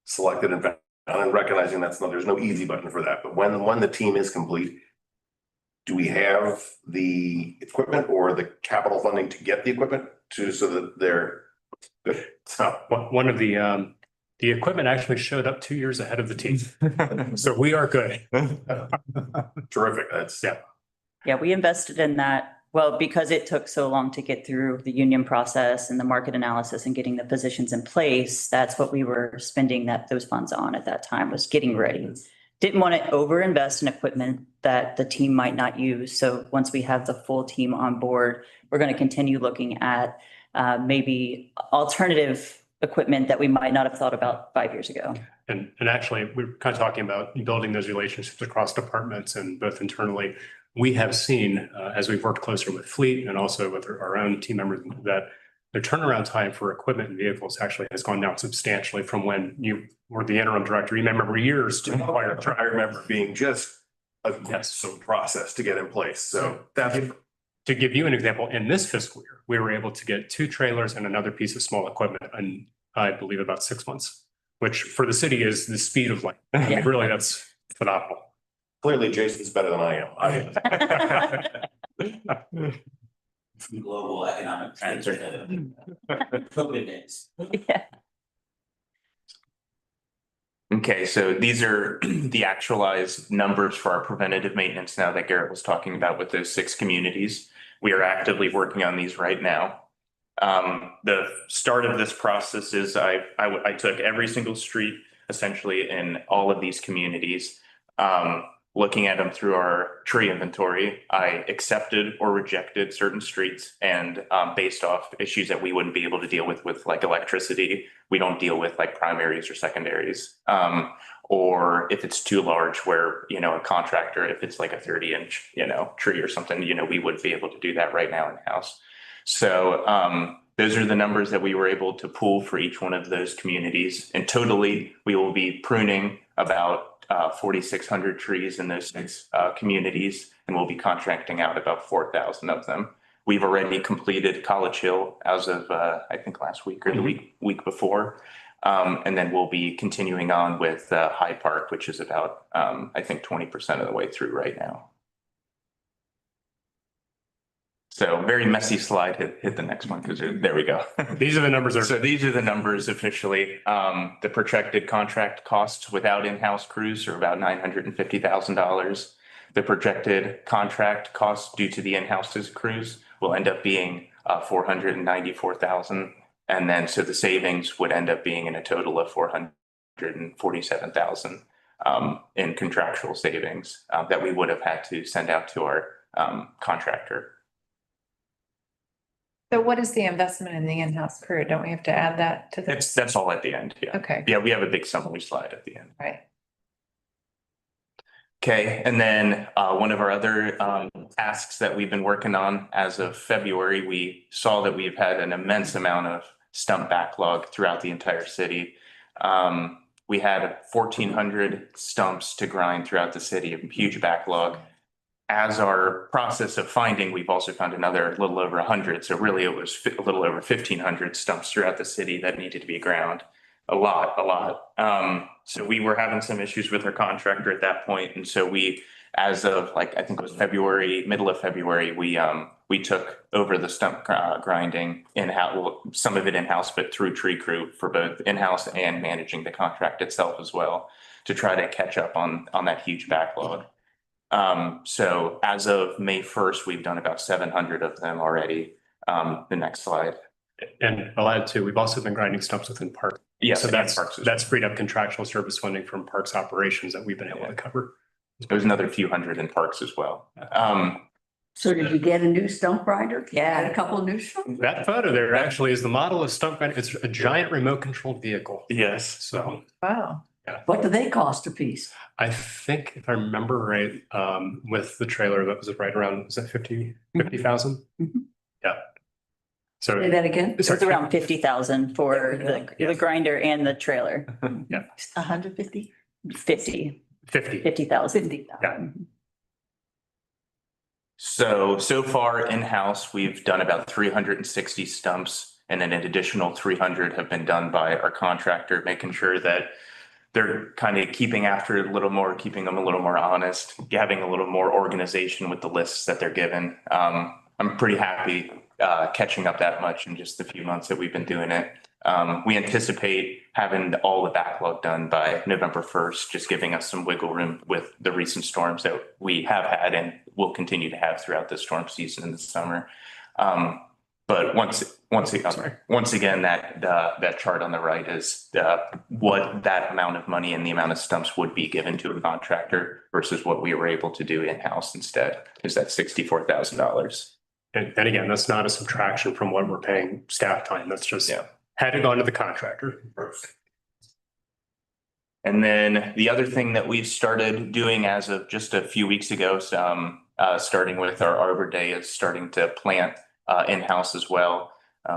selected and found, and recognizing there's no easy button for that, but when the team is complete, do we have the equipment or the capital funding to get the equipment so that they're good? So One of the equipment actually showed up 2 years ahead of the team. So we are good. terrific. That's Yeah, we invested in that. Well, because it took so long to get through the union process and the market analysis and getting the positions in place, that's what we were spending those funds on at that time, was getting ready. Didn't want to overinvest in equipment that the team might not use. So once we have the full team on board, we're going to continue looking at maybe alternative equipment that we might not have thought about 5 years ago. And actually, we're kind of talking about building those relationships across departments and both internally. We have seen, as we've worked closer with fleet and also with our own team members, that the turnaround time for equipment and vehicles actually has gone down substantially from when you were the interim director. You remember years to acquire. I remember being just a Yes. process to get in place. So that's To give you an example, in this fiscal year, we were able to get 2 trailers and another piece of small equipment in, I believe, about 6 months, which for the city is the speed of light. I mean, Yeah. really, that's phenomenal. clearly Jason's better than I am. Global economic trends are COVID days. Yeah. Okay, so these are the actualized numbers for our preventative maintenance now that Garrett was talking about with those 6 communities. We are actively working on these right now. The start of this process is I took every single street essentially in all of these communities. Looking at them through our tree inventory, I accepted or rejected certain streets, and based off issues that we wouldn't be able to deal with like electricity, we don't deal with like primaries or secondaries. Or if it's too large where, a contractor, if it's like a 30-inch, tree or something, we would be able to do that right now in-house. So those are the numbers that we were able to pull for each one of those communities. And totally, we will be pruning about 4,600 trees in those 6 communities, and we'll be contracting out about 4,000 of them. We've already completed College Hill as of, I think last week or the week before. And then we'll be continuing on with High Park, which is about, I think 20% of the way through right now. So very messy slide, hit the next one, because there we go. These are the numbers. So these are the numbers officially. The projected contract costs without in-house crews are about $950,000. The projected contract costs due to the in-house crews will end up being $494,000. And then so the savings would end up being in a total of $447,000 in contractual savings that we would have had to send out to our contractor. So what is the investment in the in-house crew? Don't we have to add that to the? That's all at the end. Yeah. Okay, Yeah, we have a big summary slide at the end. right. Okay, and then one of our other tasks that we've been working on as of February, we saw that we've had an immense amount of stump backlog throughout the entire city. We had 1,400 stumps to grind throughout the city, a huge backlog. As our process of finding, we've also found another little over 100. So really it was a little over 1,500 stumps throughout the city that needed to be ground. A lot. So we were having some issues with our contractor at that point. And so we, as of like, I think it was February, middle of February, we took over the stump grinding in-house, well, some of it in-house, but through Tree Crew for both in-house and managing the contract itself as well, to try to catch up on that huge backlog. So as of May 1st, we've done about 700 of them already. The next slide. And I'll add too, we've also been grinding stumps within park. Yes, So and parks as that's freed up contractual service funding from parks operations that we've been able to cover. There's another few hundred in parks as well. So did you get a new stump grinder? Yeah. And a couple of new stumps? That photo there actually is the model of stump grinder. It's a giant remote controlled vehicle. Yes. So Wow. What do they cost a piece? I think if I remember right, with the trailer, that was right around, was that 50,000? Mhm. Yeah. Say So that again? It's around 50,000 for There we the grinder and the trailer. 150? 50, 50. 50,000. 50,000. So far in-house, we've done about 360 stumps, and then an additional 300 have been done by our contractor, making sure that they're kind of keeping after it a little more, keeping them a little more honest, having a little more organization with the lists that they're given. I'm pretty happy catching up that much in just the few months that we've been doing it. We anticipate having all the backlog done by November 1st, just giving us some wiggle room with the recent storms that we have had and will continue to have throughout the storm season in the summer. But once again, that chart on the right is what that amount of money and the amount of stumps would be given to a contractor versus what we were able to do in-house instead, is that $64,000. And again, that's not a subtraction from what we're paying staff time. That's just had it gone to the contractor. And then the other thing that we've started doing as of just a few weeks ago, starting with our Arbor Day, is starting to plant in-house as well.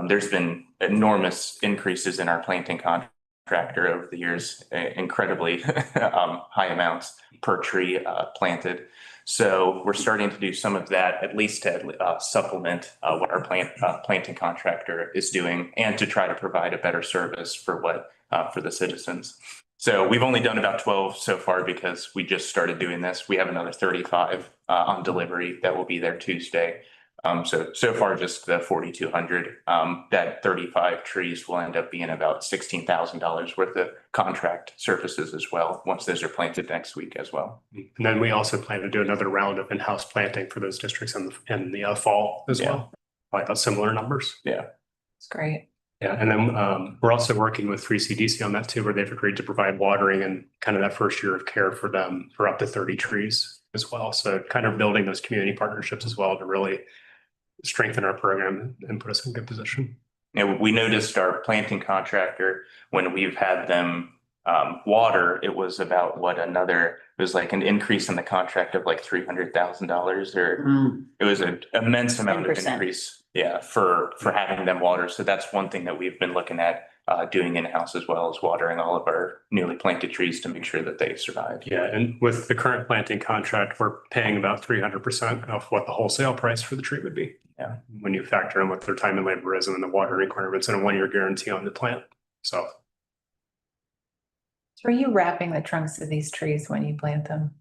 There's been enormous increases in our planting contractor over the years, incredibly high amounts per tree planted. So we're starting to do some of that, at least to supplement what our planting contractor is doing, and to try to provide a better service for for the citizens. So we've only done about 12 so far because we just started doing this. We have another 35 on delivery that will be there Tuesday. So far just the 4,200. That 35 trees will end up being about $16,000 worth of contract services as well, once those are planted next week as well. And then we also plan to do another round of in-house planting for those districts in the fall as well. Probably about similar numbers. Yeah. It's great. Yeah, and then we're also working with 3CDC on that too, where they've agreed to provide watering and kind of that first year of care for them for up to 30 trees as well. So kind of building those community partnerships as well to really strengthen our program and put us in a good position. Yeah, we noticed our planting contractor, when we've had them water, it was about it was like an increase in the contract of like $300,000, or it was an immense amount of 10%. increase. Yeah, for having them water. So that's one thing that we've been looking at doing in-house as well, as watering all of our newly planted trees to make sure that they survive. Yeah, and with the current planting contract, we're paying about 300% of what the wholesale price for the tree would be. Yeah. When you factor in what their time and labor is and then the water requirements and a 1-year guarantee on the plant. So are you wrapping the trunks of these trees when you plant them?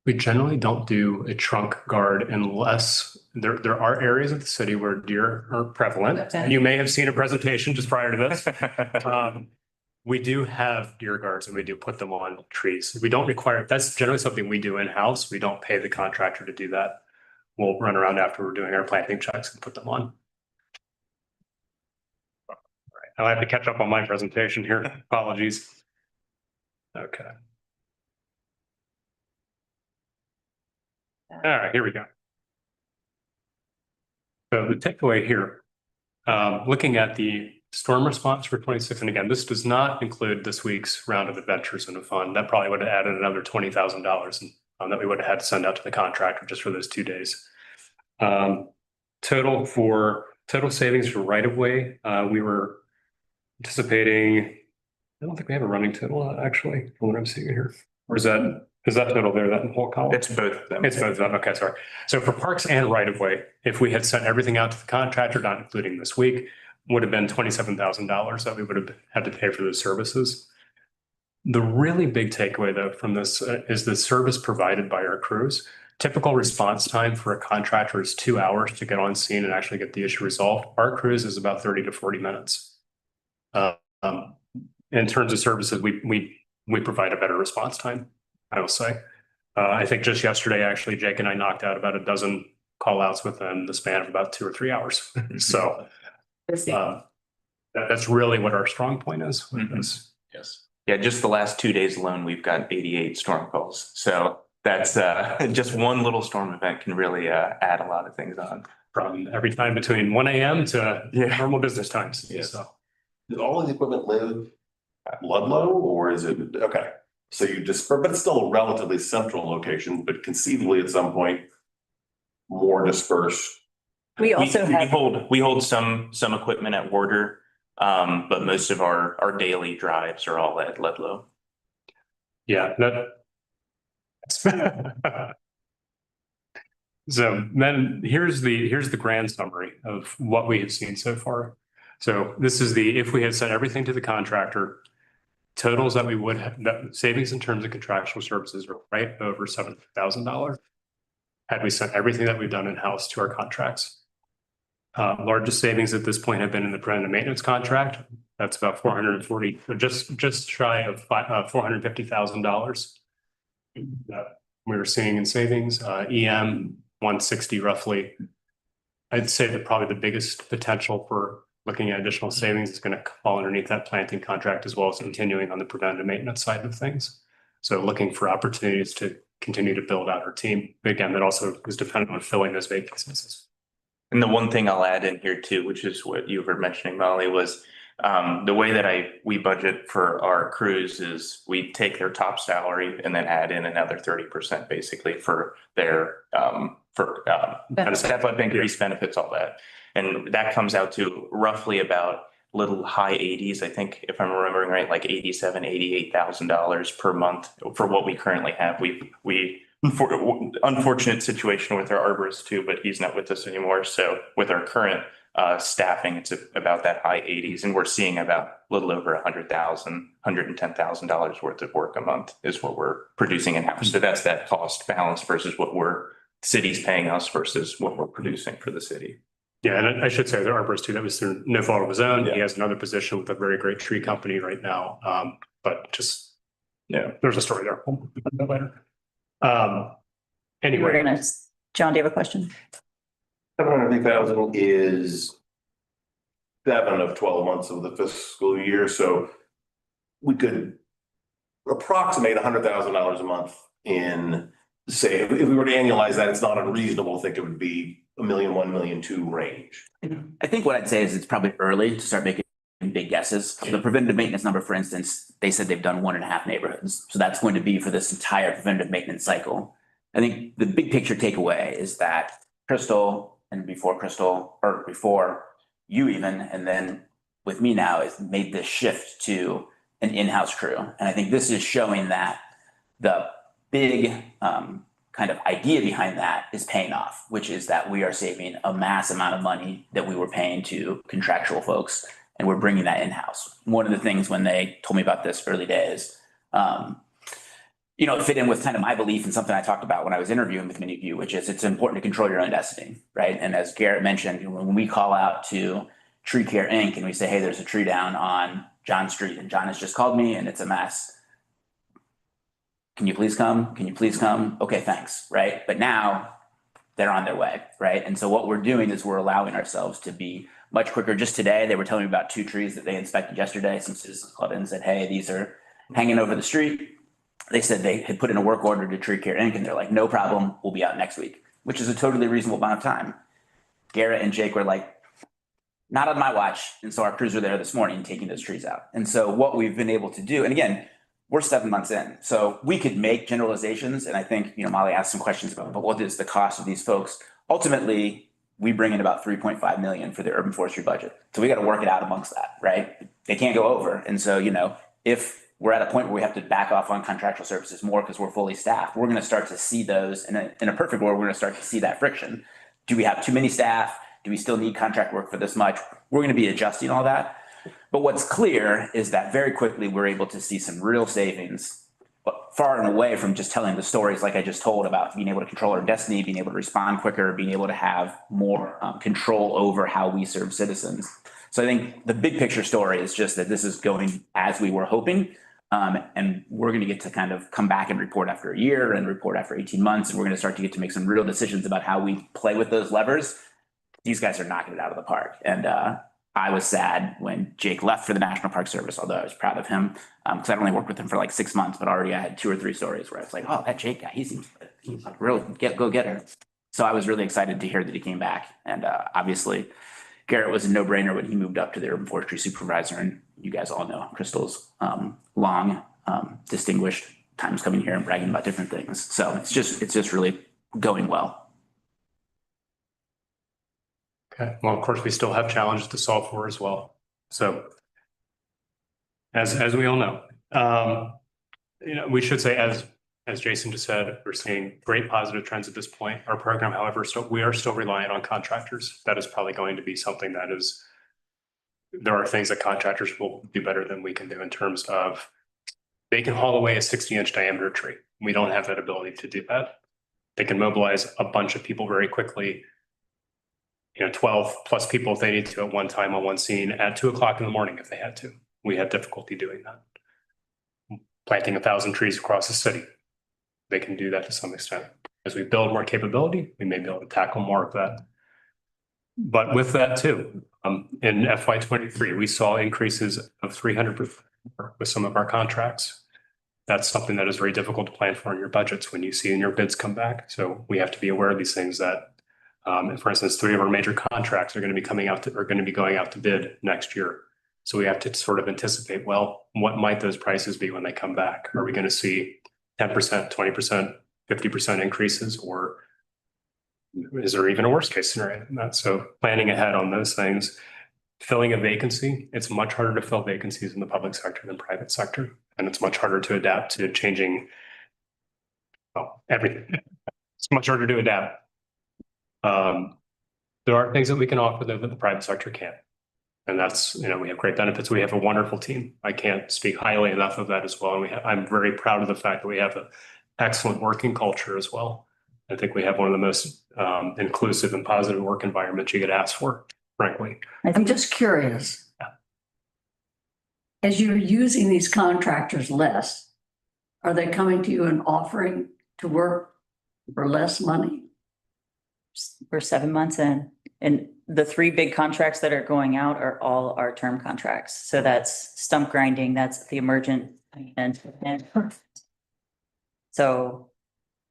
we generally don't do a trunk guard unless there are areas of the city where deer are prevalent. Okay. You may have seen a presentation just prior to this. We do have deer guards and we do put them on trees. We don't require, that's generally something we do in-house. We don't pay the contractor to do that. We'll run around after we're doing our planting checks and put them on. All right, I'll have to catch up on my presentation here. Apologies. Okay. All right, here we go. So the takeaway here, looking at the storm response for 26, and again, this does not include this week's round of adventures in the fund. That probably would have added another $20,000 that we would have had to send out to the contractor just for those 2 days. Total savings for right of way, we were anticipating. I don't think we have a running total actually from what I'm seeing here. Or is that total there, that whole column? It's both of them. It's both of them. Okay, sorry. So for parks and right of way, if we had sent everything out to the contractor, not including this week, would have been $27,000 that we would have had to pay for those services. The really big takeaway though from this is the service provided by our crews. Typical response time for a contractor is 2 hours to get on scene and actually get the issue resolved. Our crews is about 30 to 40 minutes. In terms of services, we provide a better response time, I will say. I think just yesterday, actually, Jake and I knocked out about a dozen call outs within the span of about 2 or 3 hours. So that's really what our strong point is with this. Yes. Yeah, just the last 2 days alone, we've got 88 storm calls. So that's just one little storm event can really add a lot of things on. From every time between 1 a.m. to Yeah. normal business times. Yes. So Does all of the equipment live at Ludlow or is it, okay, so you disperse, but it's still a relatively central location, but conceivably at some point more dispersed. We also have, We hold some equipment at Warder, but most of our daily drives are all at Ludlow. yeah, so then here's the grand summary of what we have seen so far. So this is if we had sent everything to the contractor, totals that we would have, that savings in terms of contractual services are right over $7,000. Had we sent everything that we've done in-house to our contracts. Largest savings at this point have been in the preventive maintenance contract. That's about 440, or just shy of $450,000. That we were seeing in savings, EM 160 roughly. I'd say that probably the biggest potential for looking at additional savings is going to fall underneath that planting contract, as well as continuing on the preventive maintenance side of things. So looking for opportunities to continue to build out our team. Again, that also is dependent on filling those vacancies. And the one thing I'll add in here too, which is what you were mentioning, Molly, was the way that we budget for our crews is we take their top salary and then add in another 30% basically for their kind of step up increase, benefits, all that. And that comes out to roughly about little high 80s, I think, if I'm remembering right, like $87,000, $88,000 per month for what we currently have. We unfortunate situation with our arborist too, but he's not with us anymore. So with our current staffing, it's about that high 80s, and we're seeing about a little over $100,000, $110,000 worth of work a month is what we're producing in-house. So that's that cost balance versus what city's paying us versus what we're producing for the city. Yeah, and I should say the arborist too, that was through no fault of his own. Yeah. He has another position with a very great tree company right now. But just, there's a story there. We'll do that later. Anyway. John, do you have a question? 750,000 is 7 of 12 months of the fiscal year, so we could approximate $100,000 a month in, say, if we were to annualize that, it's not unreasonable to think it would be $1 million, $1 million, $2 million range. I think what I'd say is it's probably early to start making big guesses. The preventative maintenance number, for instance, they said they've done 1.5 neighborhoods. So that's going to be for this entire preventative maintenance cycle. I think the big picture takeaway is that Crystal and before Crystal, or before you even, and then with me now, has made this shift to an in-house crew. And I think this is showing that the big kind of idea behind that is paying off, which is that we are saving a mass amount of money that we were paying to contractual folks, and we're bringing that in-house. One of the things when they told me about this early days, it fit in with kind of my belief and something I talked about when I was interviewing with many of you, which is it's important to control your own destiny, right? And as Garrett mentioned, when we call out to Tree Care Inc. and we say, hey, there's a tree down on John Street and John has just called me and it's a mess. Can you please come? Can you please come? Okay, thanks, right? But now they're on their way, right? And so what we're doing is we're allowing ourselves to be much quicker. Just today, they were telling me about 2 trees that they inspected yesterday. Some citizens called in and said, hey, these are hanging over the street. They said they had put in a work order to Tree Care Inc. and they're like, no problem, we'll be out next week, which is a totally reasonable amount of time. Garrett and Jake were like, not on my watch. And so our crews were there this morning taking those trees out. And so what we've been able to do, and again, we're 7 months in, so we could make generalizations. And I think, Molly asked some questions about, but what is the cost of these folks? Ultimately, we bring in about 3.5 million for the urban forestry budget. So we got to work it out amongst that, right? They can't go over. And so, if we're at a point where we have to back off on contractual services more because we're fully staffed, we're going to start to see those in a perfect world. We're going to start to see that friction. Do we have too many staff? Do we still need contract work for this much? We're going to be adjusting all that. But what's clear is that very quickly we're able to see some real savings, but far and away from just telling the stories like I just told about being able to control our destiny, being able to respond quicker, being able to have more control over how we serve citizens. So I think the big picture story is just that this is going as we were hoping. And we're going to get to kind of come back and report after a year and report after 18 months. And we're going to start to get to make some real decisions about how we play with those levers. These guys are knocking it out of the park. And I was sad when Jake left for the National Park Service, although I was proud of him. Because I'd only worked with him for like 6 months, but already I had 2 or 3 stories where I was like, oh, that Jake guy, he's a real go getter. So I was really excited to hear that he came back. And obviously, Garrett was a no-brainer when he moved up to the urban forestry supervisor. And you guys all know Crystal's long, distinguished times coming here and bragging about different things. So it's just really going well. Okay, well, of course, we still have challenges to solve for as well. So as we all know, we should say, as Jason just said, we're seeing great positive trends at this point. Our program, however, we are still reliant on contractors. That is probably going to be something there are things that contractors will do better than we can do in terms of they can haul away a 60-inch diameter tree. We don't have that ability to do that. They can mobilize a bunch of people very quickly. 12 plus people if they need to at one time on one scene at 2 o'clock in the morning if they had to. We had difficulty doing that. Planting 1,000 trees across the city. They can do that to some extent. As we build more capability, we may be able to tackle more of that. But with that too, in FY23, we saw increases of 300% with some of our contracts. That's something that is very difficult to plan for in your budgets when you see in your bids come back. So we have to be aware of these things that for instance, 3 of our major contracts are going to be going out to bid next year. So we have to sort of anticipate, well, what might those prices be when they come back? Are we going to see 10%, 20%, 50% increases, or is there even a worst case scenario than that? So planning ahead on those things, filling a vacancy, it's much harder to fill vacancies in the public sector than private sector. And it's much harder to adapt to changing everything. It's much harder to adapt. There are things that we can offer though that the private sector can't. And that's, we have great benefits. We have a wonderful team. I can't speak highly enough of that as well. And I'm very proud of the fact that we have an excellent working culture as well. I think we have one of the most inclusive and positive work environments you could ask for, frankly. I'm just curious. As you're using these contractors less, are they coming to you and offering to work for less money? We're 7 months in, and the 3 big contracts that are going out are all our term contracts. So that's stump grinding, that's the emergent, and so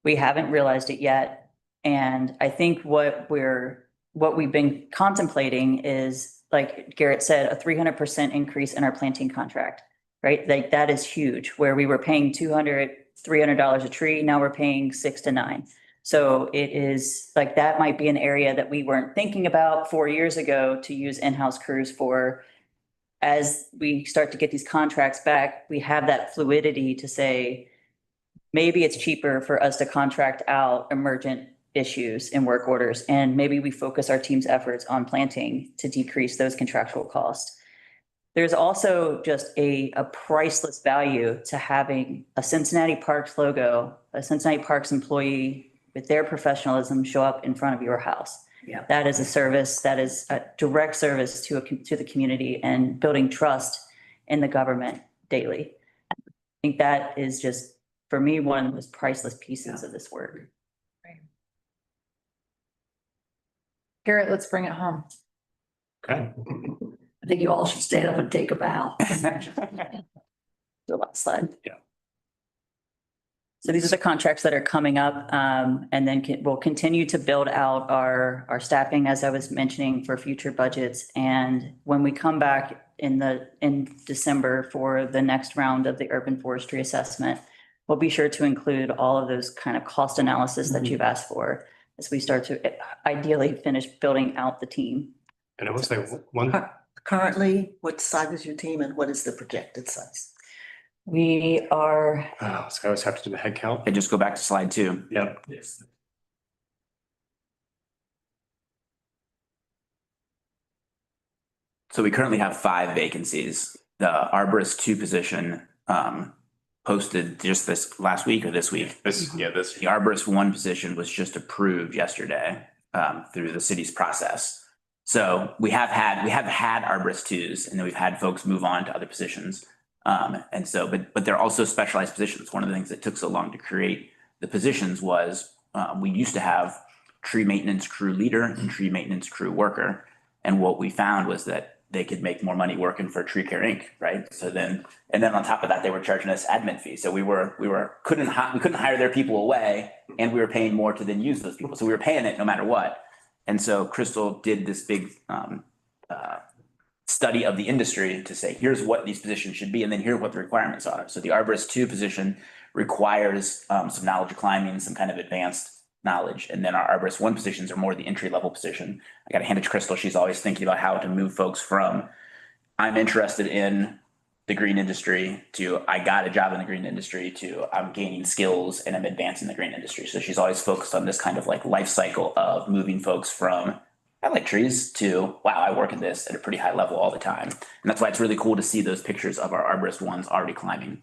we haven't realized it yet. And I think what we've been contemplating is, like Garrett said, a 300% increase in our planting contract, right? Like that is huge, where we were paying $200, $300 a tree. Now we're paying $6 to $9. So it is like, that might be an area that we weren't thinking about 4 years ago to use in-house crews for. As we start to get these contracts back, we have that fluidity to say, maybe it's cheaper for us to contract out emergent issues in work orders. And maybe we focus our team's efforts on planting to decrease those contractual costs. There's also just a priceless value to having a Cincinnati Parks logo, a Cincinnati Parks employee with their professionalism show up in front of your house. Yeah. That is a service, that is a direct service to the community and building trust in the government daily. I think that is just, for me, one of the most priceless pieces of this work. Garrett, let's bring it home. Okay. I think you all should stand up and take a bow. The last slide. Yeah. So these are the contracts that are coming up, and then we'll continue to build out our staffing, as I was mentioning, for future budgets. And when we come back in December for the next round of the urban forestry assessment, we'll be sure to include all of those kind of cost analysis that you've asked for as we start to ideally finish building out the team. And I will say one. Currently, what size is your team and what is the projected size? We are, So I always have to do the head count. And just go back to slide 2. Yep. So we currently have 5 vacancies. The arborist 2 position posted just this last week or this week. The The arborist 1 position was just approved yesterday through the city's process. So we have had arborist 2s, and then we've had folks move on to other positions. And so, but they're also specialized positions. One of the things that took so long to create the positions was we used to have tree maintenance crew leader and tree maintenance crew worker. And what we found was that they could make more money working for Tree Care Inc., right? So then, and then on top of that, they were charging us admin fees. So we couldn't hire their people away, and we were paying more to then use those people. So we were paying it no matter what. And so Crystal did this big study of the industry to say, here's what these positions should be, and then here's what the requirements are. So the Arborist 2 position requires some knowledge of climbing, some kind of advanced knowledge. And then our Arborist 1 positions are more the entry-level position. I got to hand it to Crystal. She's always thinking about how to move folks from I'm interested in the green industry to I got a job in the green industry to I'm gaining skills and I'm advancing the green industry. So she's always focused on this kind of like life cycle of moving folks from I like trees to wow, I work in this at a pretty high level all the time. And that's why it's really cool to see those pictures of our Arborist 1s already climbing.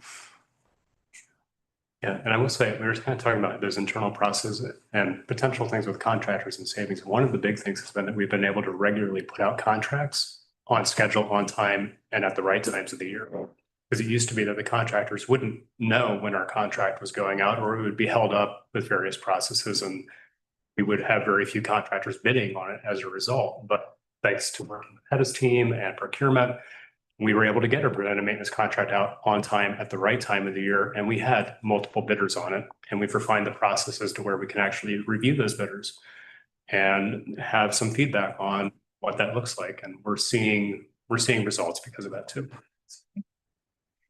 Yeah, and I will say, we were kind of talking about those internal processes and potential things with contractors and savings. One of the big things has been that we've been able to regularly put out contracts on schedule, on time, and at the right times of the year. Because it used to be that the contractors wouldn't know when our contract was going out, or it would be held up with various processes, and we would have very few contractors bidding on it as a result. But thanks to working with Hedda's team and procurement, we were able to get a preventive maintenance contract out on time at the right time of the year, and we had multiple bidders on it. And we've refined the process as to where we can actually review those bidders and have some feedback on what that looks like. And we're seeing results because of that too.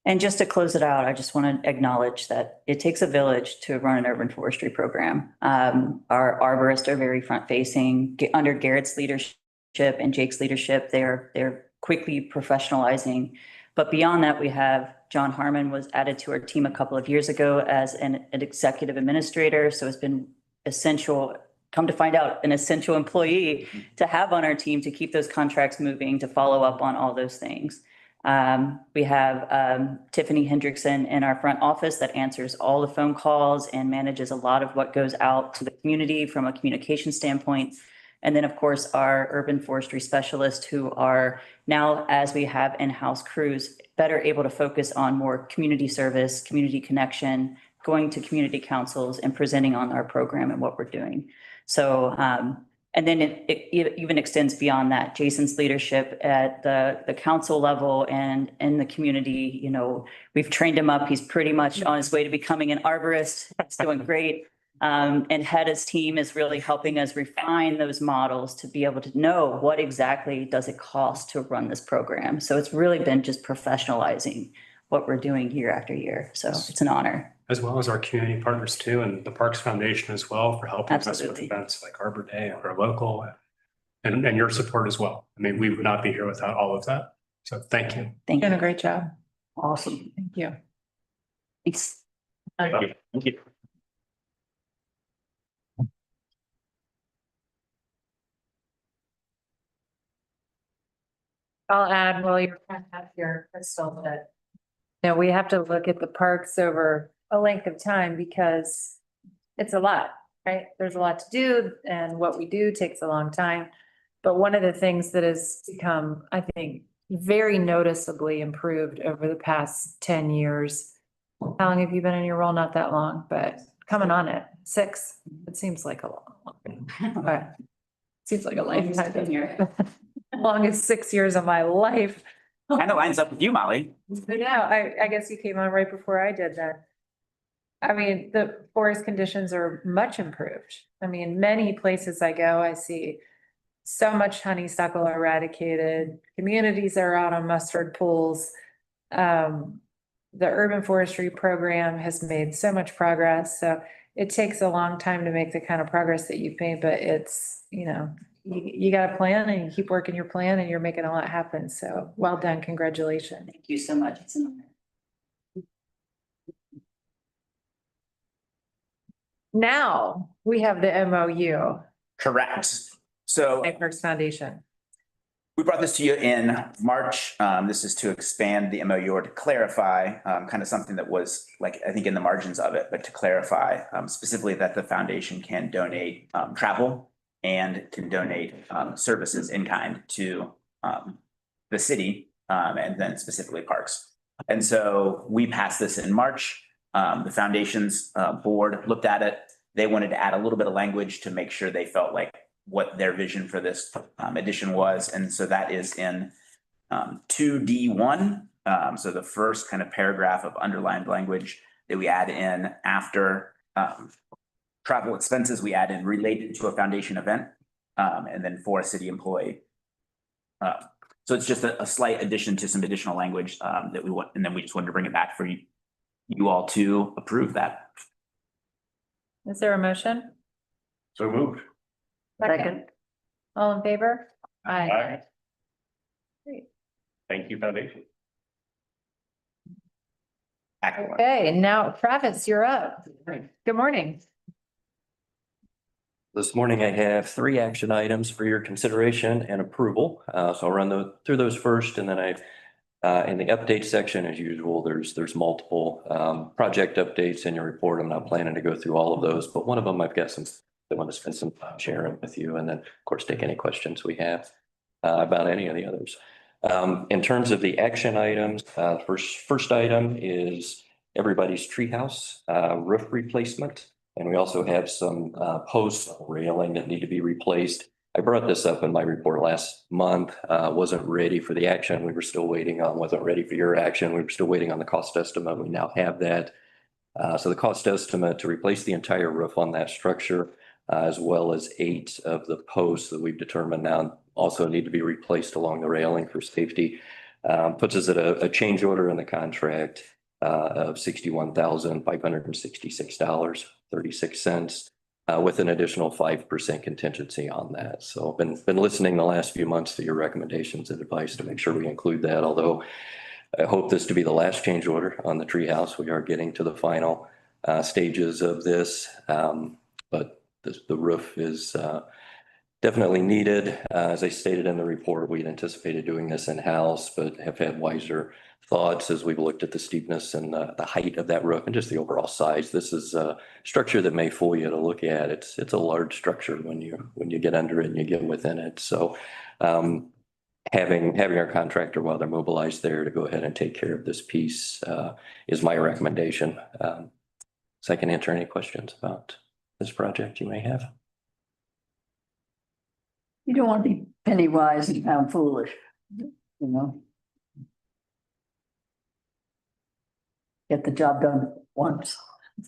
And just to close it out, I just want to acknowledge that it takes a village to run an urban forestry program. Our arborists are very front facing under Garrett's leadership and Jake's leadership. They're quickly professionalizing. But beyond that, we have John Harmon was added to our team a couple of years ago as an executive administrator. So it's been essential, come to find out, an essential employee to have on our team to keep those contracts moving, to follow up on all those things. We have Tiffany Hendrickson in our front office that answers all the phone calls and manages a lot of what goes out to the community from a communication standpoint. And then, of course, our urban forestry specialists who are now, as we have in-house crews, better able to focus on more community service, community connection, going to community councils and presenting on our program and what we're doing. So, and then it even extends beyond that. Jason's leadership at the council level and in the community, you know, we've trained him up. He's pretty much on his way to becoming an arborist. He's doing great. And Hedda's team is really helping us refine those models to be able to know what exactly does it cost to run this program. So it's really been just professionalizing what we're doing year after year. So it's an honor. As well as our community partners too, and the Parks Foundation as well for helping us with Absolutely. events like Arbor Day or local and your support as well. I mean, we would not be here without all of that. So thank you. Thank Doing a you. great job. Awesome. Thank you. Thanks. Thank you. Thank you. I'll add, while you're kind of up here, Crystal, that you know, we have to look at the parks over a length of time because it's a lot, right? There's a lot to do and what we do takes a long time. But one of the things that has become, I think, very noticeably improved over the past 10 years. How long have you been in your role? Not that long, but coming on it, 6. It seems like a long, okay. Seems like a lifetime here. Longest 6 years of my life. Kind of lines up with you, Molly. But now, I guess you came on right before I did that. I mean, the forest conditions are much improved. I mean, many places I go, I see so much honeysuckle eradicated, communities are out on mustard pools. The urban forestry program has made so much progress, so it takes a long time to make the kind of progress that you've made, but it's, you know, you got a plan and you keep working your plan and you're making a lot happen. So well done. Congratulations. Thank you so much. It's an honor. Now we have the MOU, Correct. So Parks Foundation. we brought this to you in March. This is to expand the MOU or to clarify kind of something that was like, I think in the margins of it, but to clarify specifically that the foundation can donate travel and can donate services in kind to the city and then specifically parks. And so we passed this in March. The foundation's board looked at it. They wanted to add a little bit of language to make sure they felt like what their vision for this addition was. And so that is in 2D1, so the first kind of paragraph of underlined language that we add in after travel expenses, we add in related to a foundation event, and then for a city employee. So it's just a slight addition to some additional language that we want, and then we just wanted to bring it back for you all to approve that. Is there a motion? So moved. Second. All in favor? Aye. Great. Thank you, Foundation. Excellent. Okay, now Travis, you're up. Good morning. This morning, I have 3 action items for your consideration and approval. So I'll run through those first, and then in the update section, as usual, there's multiple project updates in your report. I'm not planning to go through all of those, but one of them I've got I want to spend some time sharing with you, and then, of course, take any questions we have about any of the others. In terms of the action items, first item is everybody's treehouse roof replacement. And we also have some posts railing that need to be replaced. I brought this up in my report last month, wasn't ready for the action. We were still waiting on, wasn't ready for your action. We were still waiting on the cost estimate. We now have that. So the cost estimate to replace the entire roof on that structure, as well as 8 of the posts that we've determined now also need to be replaced along the railing for safety, puts us at a change order in the contract of $61,566.36, with an additional 5% contingency on that. So I've been listening the last few months to your recommendations and advice to make sure we include that, although I hope this to be the last change order on the treehouse. We are getting to the final stages of this, but the roof is definitely needed. As I stated in the report, we had anticipated doing this in-house, but have had wiser thoughts as we've looked at the steepness and the height of that roof and just the overall size. This is a structure that may fool you to look at. It's a large structure when you get under it and you get within it. So having our contractor while they're mobilized there to go ahead and take care of this piece is my recommendation. So I can answer any questions about this project you may have. You don't want to be penny wise and pound foolish, you know? Get the job done once.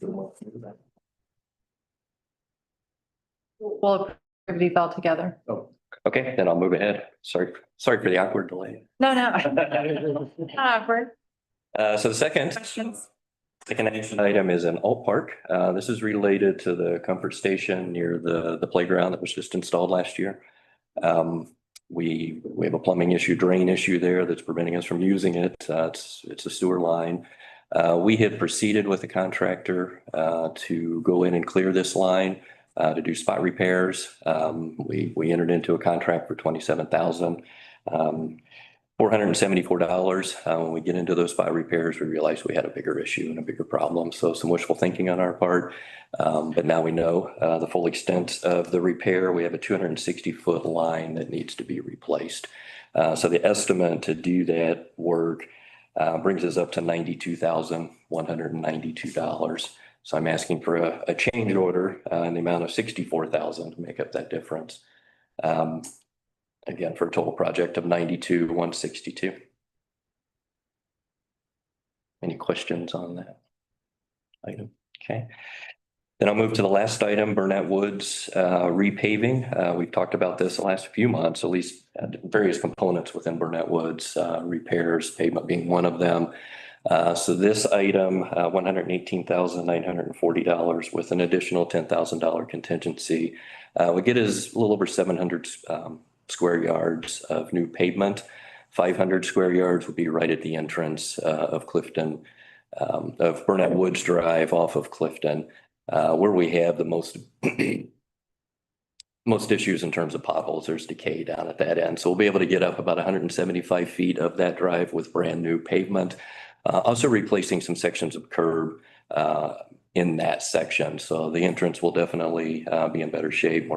We'll approve these all together. Okay, then I'll move ahead. Sorry for the awkward delay. No, no. Awkward. So the second Questions? action item is an alt park. This is related to the comfort station near the playground that was just installed last year. We have a plumbing issue, drain issue there that's preventing us from using it. It's a sewer line. We had proceeded with the contractor to go in and clear this line to do spot repairs. We entered into a contract for $27,474. When we get into those spot repairs, we realized we had a bigger issue and a bigger problem. So some wishful thinking on our part. But now we know the full extent of the repair. We have a 260-foot line that needs to be replaced. So the estimate to do that work brings us up to $92,192. So I'm asking for a change order in the amount of $64,000 to make up that difference. Again, for a total project of $92,162. Any questions on that item? Okay. Then I'll move to the last item, Burnett Woods repaving. We've talked about this the last few months, at least various components within Burnett Woods, repairs, pavement being one of them. So this item, $118,940 with an additional $10,000 contingency, would get us a little over 700 square yards of new pavement. 500 square yards would be right at the entrance of Clifton, of Burnett Woods Drive off of Clifton, where we have the most issues in terms of potholes. There's decay down at that end. So we'll be able to get up about 175 feet of that drive with brand new pavement. Also replacing some sections of curb in that section. So the entrance will definitely be in better shape,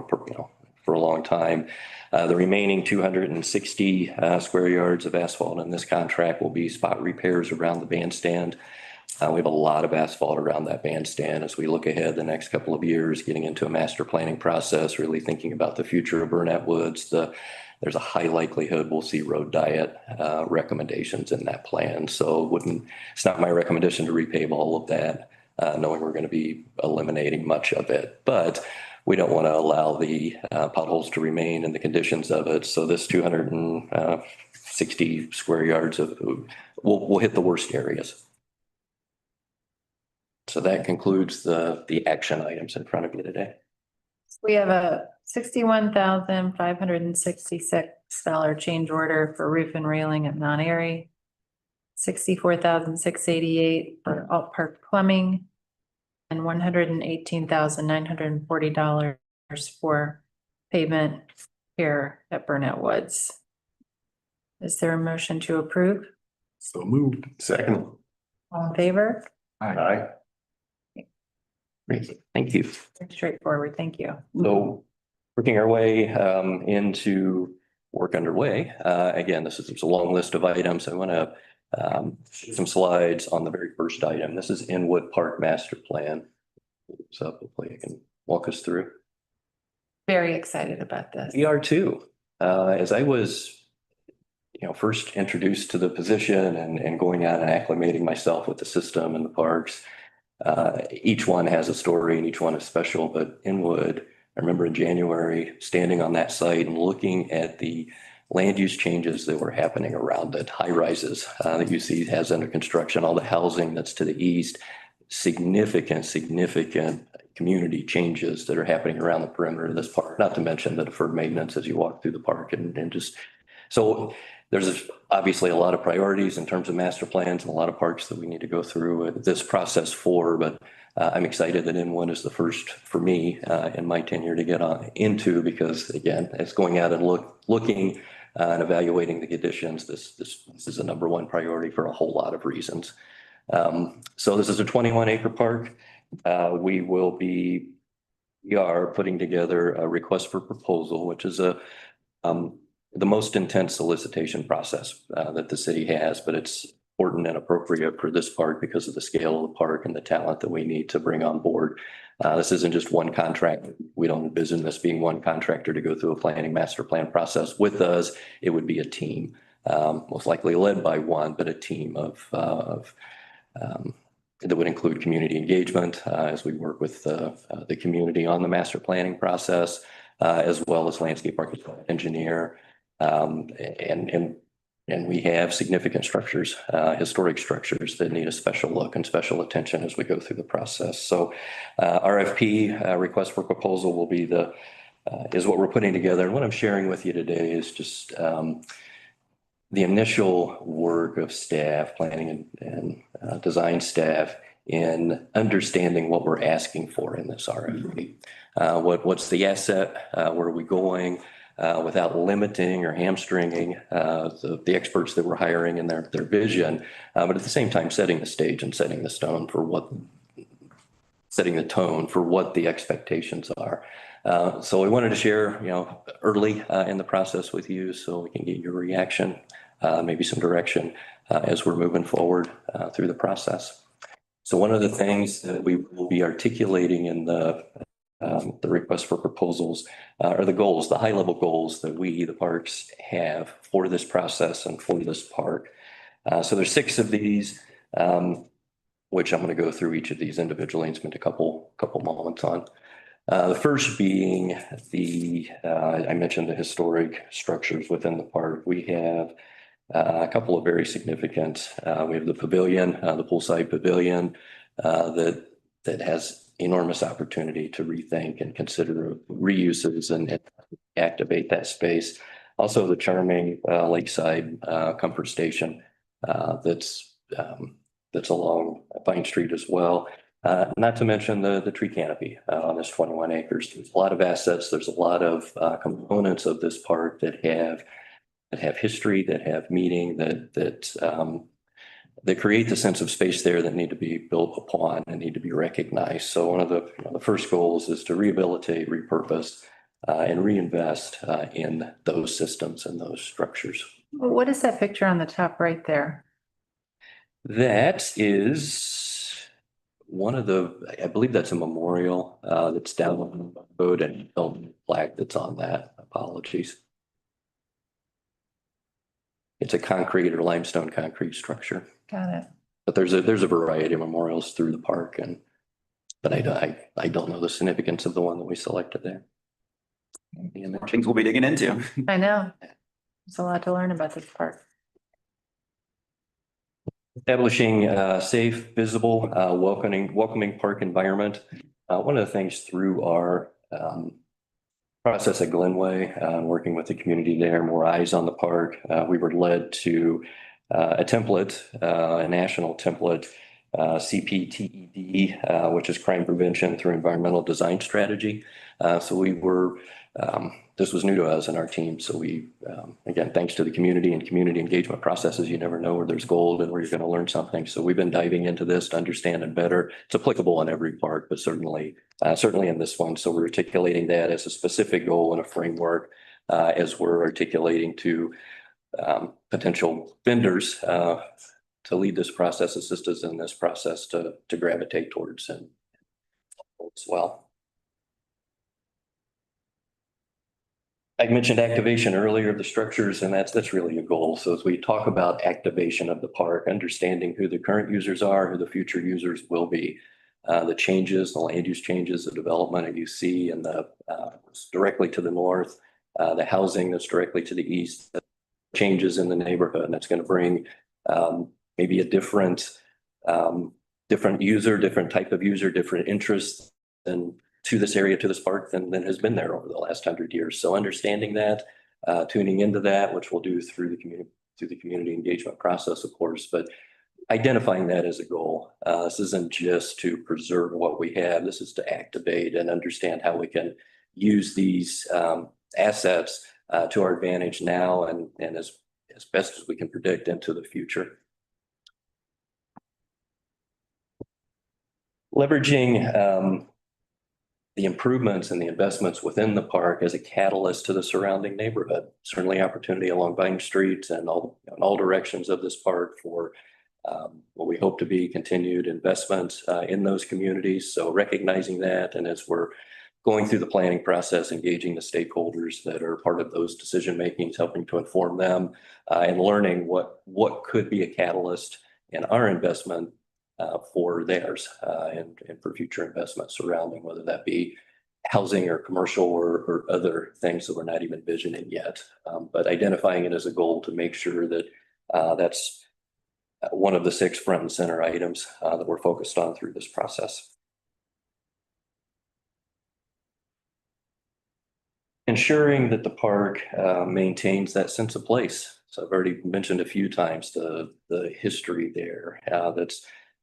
for a long time. The remaining 260 square yards of asphalt in this contract will be spot repairs around the bandstand. We have a lot of asphalt around that bandstand as we look ahead the next couple of years, getting into a master planning process, really thinking about the future of Burnett Woods, the there's a high likelihood we'll see road diet recommendations in that plan. So it's not my recommendation to repave all of that, knowing we're going to be eliminating much of it. But we don't want to allow the potholes to remain in the conditions of it. So this 260 square yards we'll hit the worst areas. So that concludes the action items in front of you today. We have a $61,566 change order for roof and railing at Mount Airy. $64,688 for Alt Park plumbing. And $118,940 for pavement here at Burnett Woods. Is there a motion to approve? So moved. Second. All in favor? Aye. Great, thank you. Very straightforward, thank you. So working our way into work underway. Again, this is a long list of items. I want to some slides on the very first item. This is Inwood Park Master Plan. So hopefully I can walk us through. Very excited about this. We are too. As I was, first introduced to the position and going out and acclimating myself with the system and the parks, each one has a story and each one is special. But Inwood, I remember in January standing on that site and looking at the land use changes that were happening around it, high rises that you see has under construction, all the housing that's to the east, significant community changes that are happening around the perimeter of this park, not to mention the deferred maintenance as you walk through the park and just, so there's obviously a lot of priorities in terms of master plans and a lot of parks that we need to go through this process for, but I'm excited that Inwood is the first for me in my tenure to get on into, because again, it's going out and looking and evaluating the conditions. This is a number one priority for a whole lot of reasons. So this is a 21-acre park. We are putting together a request for proposal, which is the most intense solicitation process that the city has, but it's important and appropriate for this park because of the scale of the park and the talent that we need to bring on board. This isn't just one contract. We don't envision this being one contractor to go through a planning master plan process with us. It would be a team, most likely led by one, but a team that would include community engagement as we work with the community on the master planning process, as well as landscape architect, engineer, and we have significant structures, historic structures that need a special look and special attention as we go through the process. So RFP, request for proposal, will be is what we're putting together. And what I'm sharing with you today is just the initial work of staff, planning and design staff in understanding what we're asking for in this RFP. What's the asset? Where are we going? Without limiting or hamstringing the experts that we're hiring and their vision, but at the same time setting the stage and setting the tone for what the expectations are. So we wanted to share, early in the process with you, so we can get your reaction, maybe some direction as we're moving forward through the process. So one of the things that we will be articulating in the request for proposals are the goals, the high level goals that we, the parks, have for this process and for this park. So there's 6 of these, which I'm going to go through each of these individually and spend a couple moments on. The first being I mentioned the historic structures within the park. We have a couple of very significant, we have the pavilion, the poolside pavilion, that has enormous opportunity to rethink and consider reuses and activate that space. Also the charming lakeside comfort station that's along Vine Street as well. Not to mention the tree canopy on this 21 acres. There's a lot of assets. There's a lot of components of this park that have history, that have meaning, that create the sense of space there that need to be built upon and need to be recognized. So one of the first goals is to rehabilitate, repurpose, and reinvest in those systems and those structures. What is that picture on the top right there? That is one of I believe that's a memorial that's down on the road, and flag that's on that. Apologies. it's a concrete or limestone concrete structure. Got it. But there's a variety of memorials through the park but I don't know the significance of the one that we selected there. Things we'll be digging into. I know. There's a lot to learn about this park. Establishing a safe, visible, welcoming park environment. One of the things through our process at Glenway, working with the community there, more eyes on the park, we were led to a template, a national template, CPTED, which is Crime Prevention Through Environmental Design Strategy. So we were, this was new to us and our team. So we, again, thanks to the community and community engagement processes, you never know where there's gold and where you're going to learn something. So we've been diving into this to understand it better. It's applicable in every park, but certainly in this one. So we're articulating that as a specific goal and a framework as we're articulating to potential vendors to lead this process, assist us in this process to gravitate towards and as well. I mentioned activation earlier of the structures, and that's really a goal. So as we talk about activation of the park, understanding who the current users are, who the future users will be, the changes, the land use changes, the development that you see and the directly to the north, the housing that's directly to the east, the changes in the neighborhood, and that's going to bring maybe a different user, different type of user, different interests and to this area, to this park than has been there over the last 100 years. So understanding that, tuning into that, which we'll do through the community engagement process, of course, but identifying that as a goal. This isn't just to preserve what we have. This is to activate and understand how we can use these assets to our advantage now and as best as we can predict into the future. Leveraging the improvements and the investments within the park as a catalyst to the surrounding neighborhood. Certainly opportunity along Vine Street and in all directions of this park for what we hope to be continued investment in those communities. So recognizing that, and as we're going through the planning process, engaging the stakeholders that are part of those decision makings, helping to inform them and learning what could be a catalyst in our investment for theirs and for future investments surrounding, whether that be housing or commercial or other things that we're not even envisioning yet. But identifying it as a goal to make sure that that's one of the 6 front and center items that we're focused on through this process. Ensuring that the park maintains that sense of place. So I've already mentioned a few times the history there.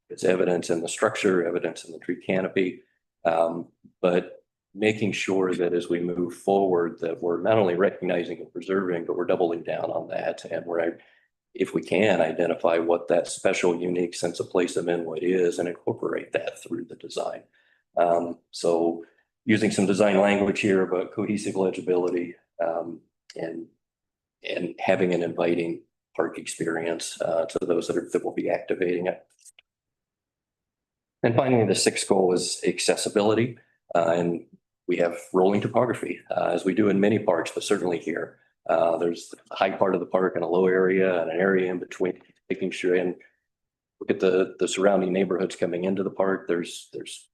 It's evidence in the structure, evidence in the tree canopy, but making sure that as we move forward that we're not only recognizing and preserving, but we're doubling down on that. And we're, if we can, identify what that special, unique sense of place of Inwood is and incorporate that through the design. So using some design language here, but cohesive legibility and having an inviting park experience to those that will be activating it. And finally, the 6th goal is accessibility. And we have rolling topography, as we do in many parks, but certainly here. There's a high part of the park and a low area and an area in between, making sure and look at the surrounding neighborhoods coming into the park. There's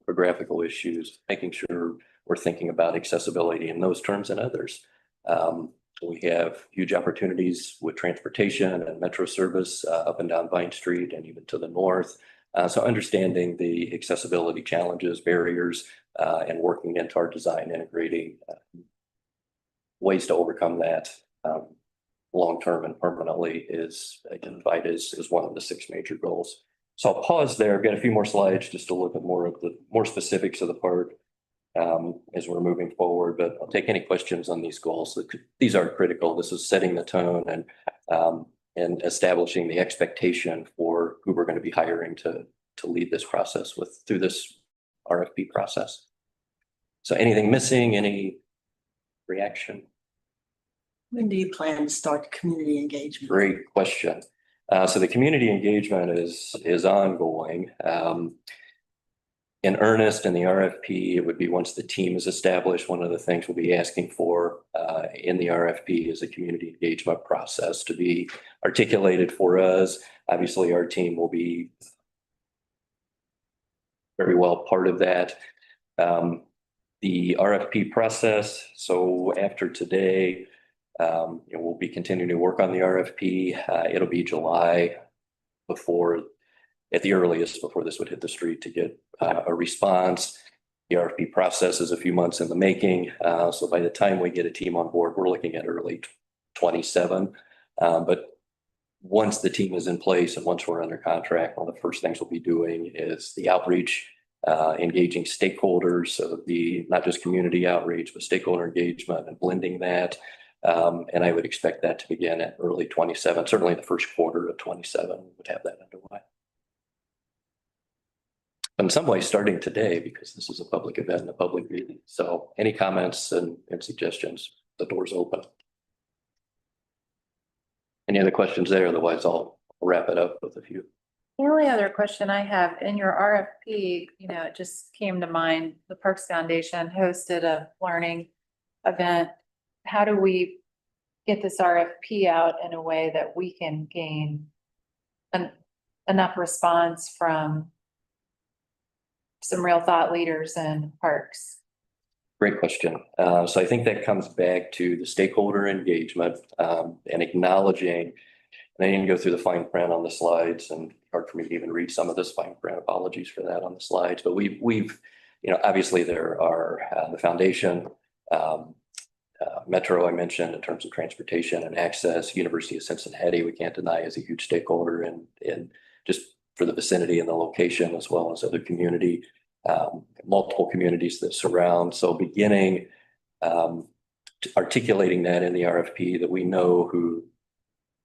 geographical issues, making sure we're thinking about accessibility in those terms and others. We have huge opportunities with transportation and metro service up and down Vine Street and even to the north. So understanding the accessibility challenges, barriers, and working into our design, integrating ways to overcome that long-term and permanently is identified as one of the 6 major goals. So I'll pause there. I've got a few more slides just to look at more specifics of the park as we're moving forward, but I'll take any questions on these goals. These are critical. This is setting the tone and establishing the expectation for who we're going to be hiring to lead this process through this RFP process. So anything missing, any reaction? When do you plan to start community engagement? Great question. So the community engagement is ongoing. in earnest in the RFP, it would be once the team is established, one of the things we'll be asking for in the RFP is a community engagement process to be articulated for us. Obviously, our team will be very well part of that. The RFP process, so after today, we'll be continuing to work on the RFP. It'll be July before, at the earliest, before this would hit the street to get a response. The RFP process is a few months in the making. So by the time we get a team on board, we're looking at early 27. But once the team is in place and once we're under contract, one of the first things we'll be doing is the outreach, engaging stakeholders. So not just community outreach, but stakeholder engagement and blending that. And I would expect that to begin at early 27, certainly the first quarter of 27 would have that underway. In some ways, starting today, because this is a public event and a public meeting. So any comments and suggestions, the door's open. Any other questions there? Otherwise, I'll wrap it up with a few. The only other question I have in your RFP, it just came to mind, the Parks Foundation hosted a learning event. How do we get this RFP out in a way that we can gain enough response from some real thought leaders in parks? Great question. So I think that comes back to the stakeholder engagement and acknowledging, and I didn't go through the fine print on the slides and hard for me to even read some of this fine print. Apologies for that on the slides, but we've obviously there are the foundation, Metro I mentioned in terms of transportation and access, University of Cincinnati, we can't deny is a huge stakeholder in just for the vicinity and the location, as well as other community, multiple communities that surround. So beginning articulating that in the RFP that we know who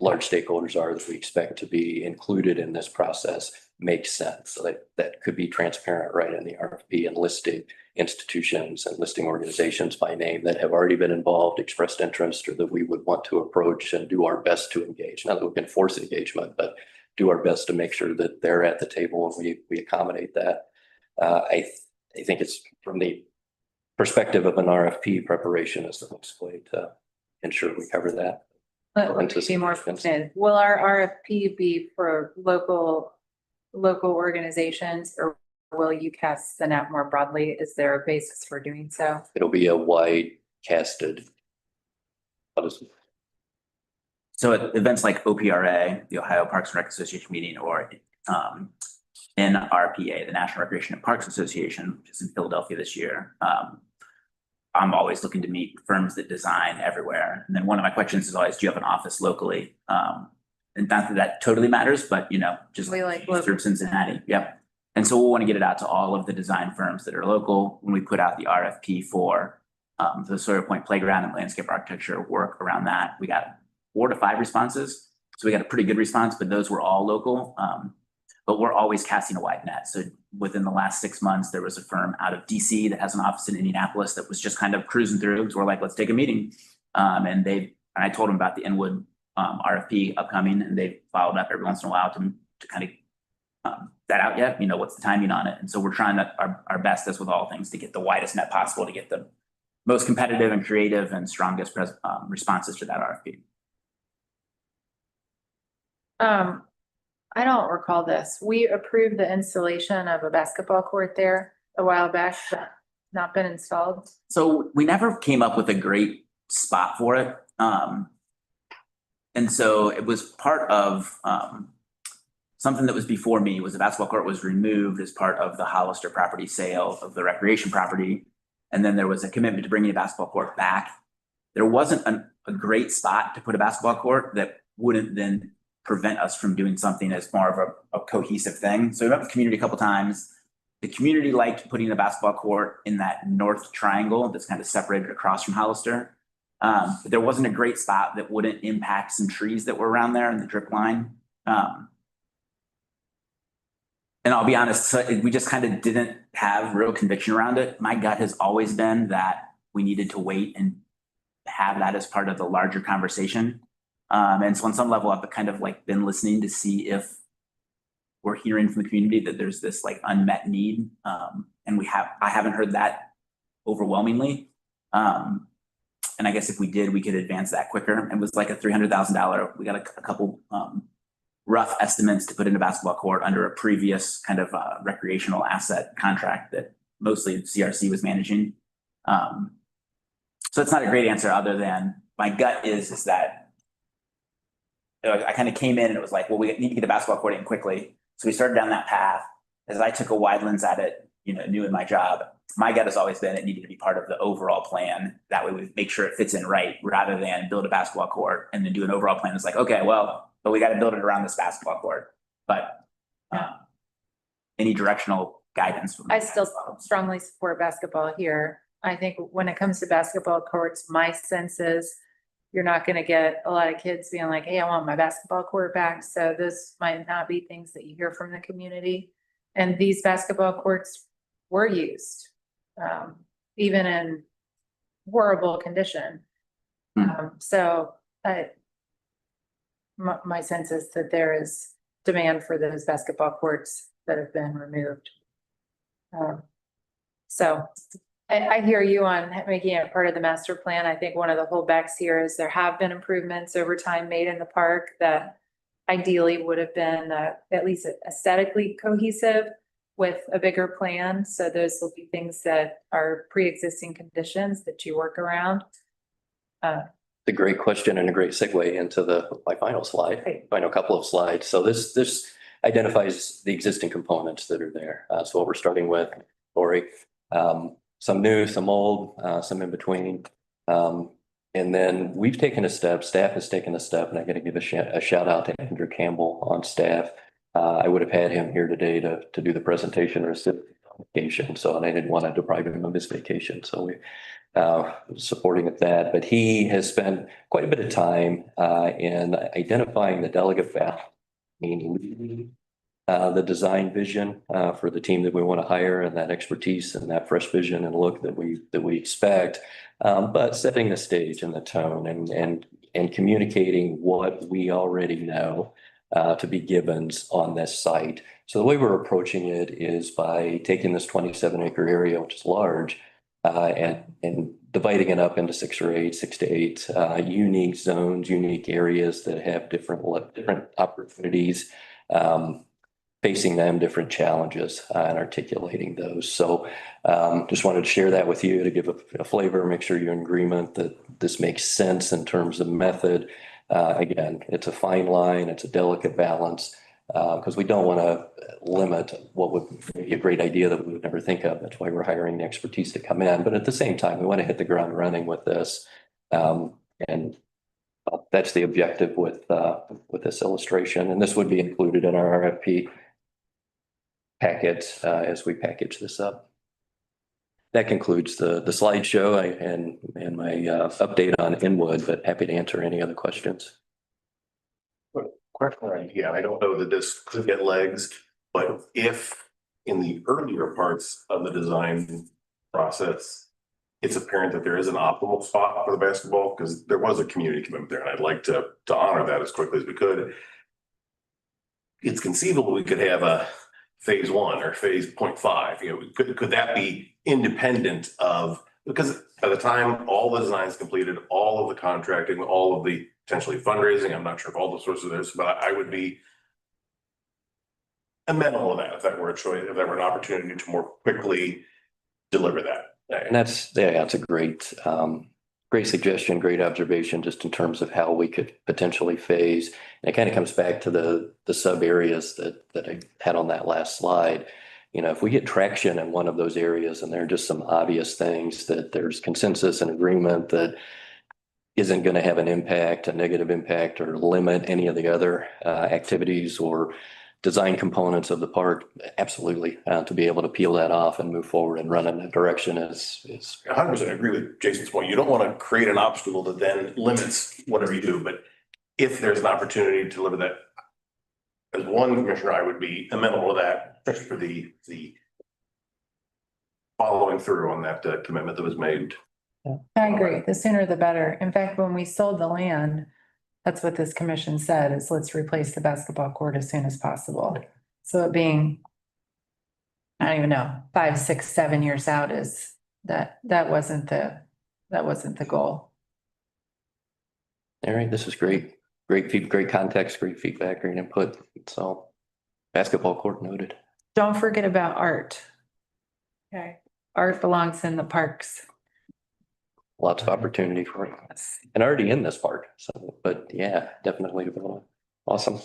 large stakeholders are that we expect to be included in this process makes sense. So that could be transparent right in the RFP and listing institutions and listing organizations by name that have already been involved, expressed interest, or that we would want to approach and do our best to engage. Not that we can force engagement, but do our best to make sure that they're at the table and we accommodate that. I think it's from the perspective of an RFP preparation is the best way to ensure we cover that. Be more specific. Will our RFP be for local organizations, or will you cast the net more broadly? Is there a basis for doing so? It'll be a wide casted. So at events like OPRA, the Ohio Parks and Rec Association meeting, or NRPA, the National Recreation and Parks Association, which is in Philadelphia this year, I'm always looking to meet firms that design everywhere. And then one of my questions is always, do you have an office locally? And not that totally matters, but just through Cincinnati. Yep. And so we'll want to get it out to all of the design firms that are local when we put out the RFP for the Sawyer Point Playground and landscape architecture work around that. We got 4 to 5 responses. So we got a pretty good response, but those were all local. But we're always casting a wide net. So within the last 6 months, there was a firm out of DC that has an office in Indianapolis that was just kind of cruising through. So we're like, let's take a meeting. And I told them about the Inwood RFP upcoming, and they followed up every once in a while to kind of that out yet. What's the timing on it? And so we're trying our best, as with all things, to get the widest net possible to get the most competitive and creative and strongest responses to that RFP. I don't recall this. We approved the installation of a basketball court there a while back, but not been installed. So we never came up with a great spot for it. And so it was part of something that was before me. Was the basketball court was removed as part of the Hollister property sale of the recreation property. And then there was a commitment to bringing a basketball court back. There wasn't a great spot to put a basketball court that wouldn't then prevent us from doing something as more of a cohesive thing. So we met with the community a couple times. The community liked putting a basketball court in that north triangle that's kind of separated across from Hollister. But there wasn't a great spot that wouldn't impact some trees that were around there in the drip line. And I'll be honest, we just kind of didn't have real conviction around it. My gut has always been that we needed to wait and have that as part of the larger conversation. And so on some level, I've kind of been listening to see if we're hearing from the community that there's this like unmet need. And I haven't heard that overwhelmingly. And I guess if we did, we could advance that quicker. It was like a $300,000. We got a couple rough estimates to put in a basketball court under a previous kind of recreational asset contract that mostly CRC was managing. So it's not a great answer other than my gut is that I kind of came in and it was like, well, we need to get the basketball court in quickly. So we started down that path. As I took a wide lens at it, new in my job, my gut has always been it needed to be part of the overall plan. That way we make sure it fits in right rather than build a basketball court and then do an overall plan. It's like, okay, well, but we got to build it around this basketball court. But any directional guidance? I still strongly support basketball here. I think when it comes to basketball courts, my sense is you're not going to get a lot of kids being like, hey, I want my basketball court back. So this might not be things that you hear from the community. And these basketball courts were used, even in horrible condition. So my sense is that there is demand for those basketball courts that have been removed. So I hear you on making it part of the master plan. I think one of the holdbacks here is there have been improvements over time made in the park that ideally would have been at least aesthetically cohesive with a bigger plan. So those will be things that are pre-existing conditions that you work around. A great question and a great segue into my final slide, Right. final couple of slides. So this identifies the existing components that are there. So what we're starting with, Lori, some new, some old, some in between. And then we've taken a step, staff has taken a step, and I got to give a shout out to Andrew Campbell on staff. I would have had him here today to do the presentation or vacation. So, and I didn't want to deprive him of his vacation. So we supporting with that, but he has spent quite a bit of time in identifying the delegate value, meaning the design vision for the team that we want to hire and that expertise and that fresh vision and look that we expect, but setting the stage and the tone and communicating what we already know to be givens on this site. So the way we're approaching it is by taking this 27-acre area, which is large, and dividing it up into 6 to 8 unique zones, unique areas that have different opportunities, facing them, different challenges, and articulating those. So just wanted to share that with you to give a flavor, make sure you're in agreement that this makes sense in terms of method. Again, it's a fine line, it's a delicate balance, because we don't want to limit what would be a great idea that we would never think of. That's why we're hiring the expertise to come in. But at the same time, we want to hit the ground running with this. And that's the objective with this illustration. And this would be included in our RFP packet as we package this up. That concludes the slideshow and my update on Inwood, but happy to answer any other questions. Question, yeah, I don't know that this could get legs, but if in the earlier parts of the design process, it's apparent that there is an optimal spot for the basketball, because there was a community commitment there, and I'd like to honor that as quickly as we could. It's conceivable we could have a phase 1 or phase 0.5, could that be independent of, because by the time all the design is completed, all of the contracting, all of the potentially fundraising, I'm not sure if all the sources of this, but I would be amenable to that if that were a choice, if that were an opportunity to more quickly deliver that. And that's a great suggestion, great observation, just in terms of how we could potentially phase. And it kind of comes back to the sub areas that I had on that last slide. If we get traction in one of those areas and there are just some obvious things that there's consensus and agreement that isn't going to have an impact, a negative impact, or limit any of the other activities or design components of the park, absolutely, to be able to peel that off and move forward and run in that direction is 100% agree with Jason's point. You don't want to create an obstacle that then limits whatever you do, but if there's an opportunity to deliver that, as one commissioner, I would be amenable to that, especially for the following through on that commitment that was made. I agree. The sooner the better. In fact, when we sold the land, that's what this commission said is let's replace the basketball court as soon as possible. So it being, I don't even know, 5, 6, 7 years out is that wasn't the goal. All right, this is great. Great context, great feedback, great input. So basketball court noted. Don't forget about art. Okay. Art belongs in the parks. Lots of opportunity for it. And already in this part. So, but yeah, definitely. Awesome.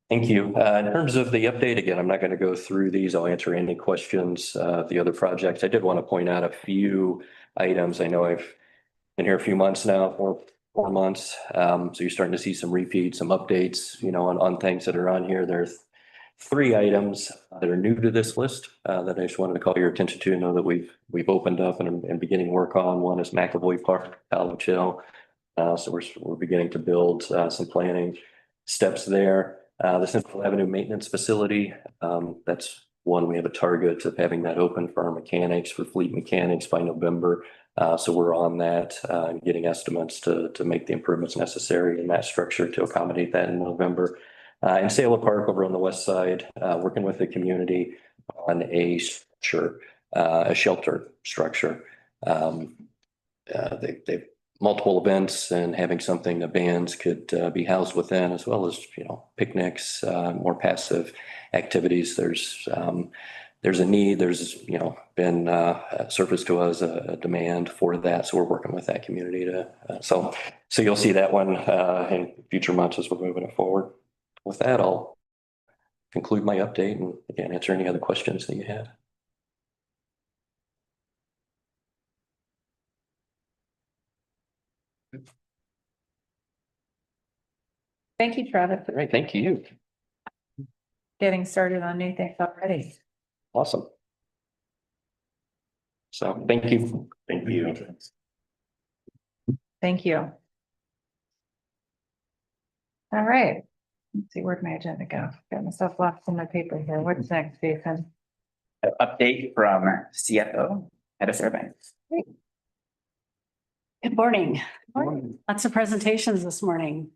Thank you. In terms of the update, again, I'm not going to go through these. I'll answer any questions, the other projects. I did want to point out a few items. I know I've been here a few months now, four months. So you're starting to see some repeats, some updates, on things that are on here. There's 3 items that are new to this list that I just wanted to call your attention to. Know that we've opened up and beginning work on. One is McAvoy Park, College Hill. So we're beginning to build some planning steps there. The Central Avenue Maintenance Facility, that's one we have a target of having that open for our mechanics, for fleet mechanics by November. So we're on that and getting estimates to make the improvements necessary in that structure to accommodate that in November. In Sailor Park over on the west side, working with the community on a shelter structure. They've multiple events and having something the bands could be housed within, as well as, picnics, more passive activities. There's a need, there's, been surfaced to us a demand for that. So we're working with that community so you'll see that one in future months as we're moving it forward. With that, I'll conclude my update and again, answer any other questions that you have. Thank you, Travis. All right, thank you. Getting started on new things already. Awesome. So thank you. Thank you. Thank you. All right. Let's see, where'd my agenda go? Got myself lost in my paper here. What's next, Jason? Update from CFO, Head of Survey. Good morning. Lots of presentations this morning.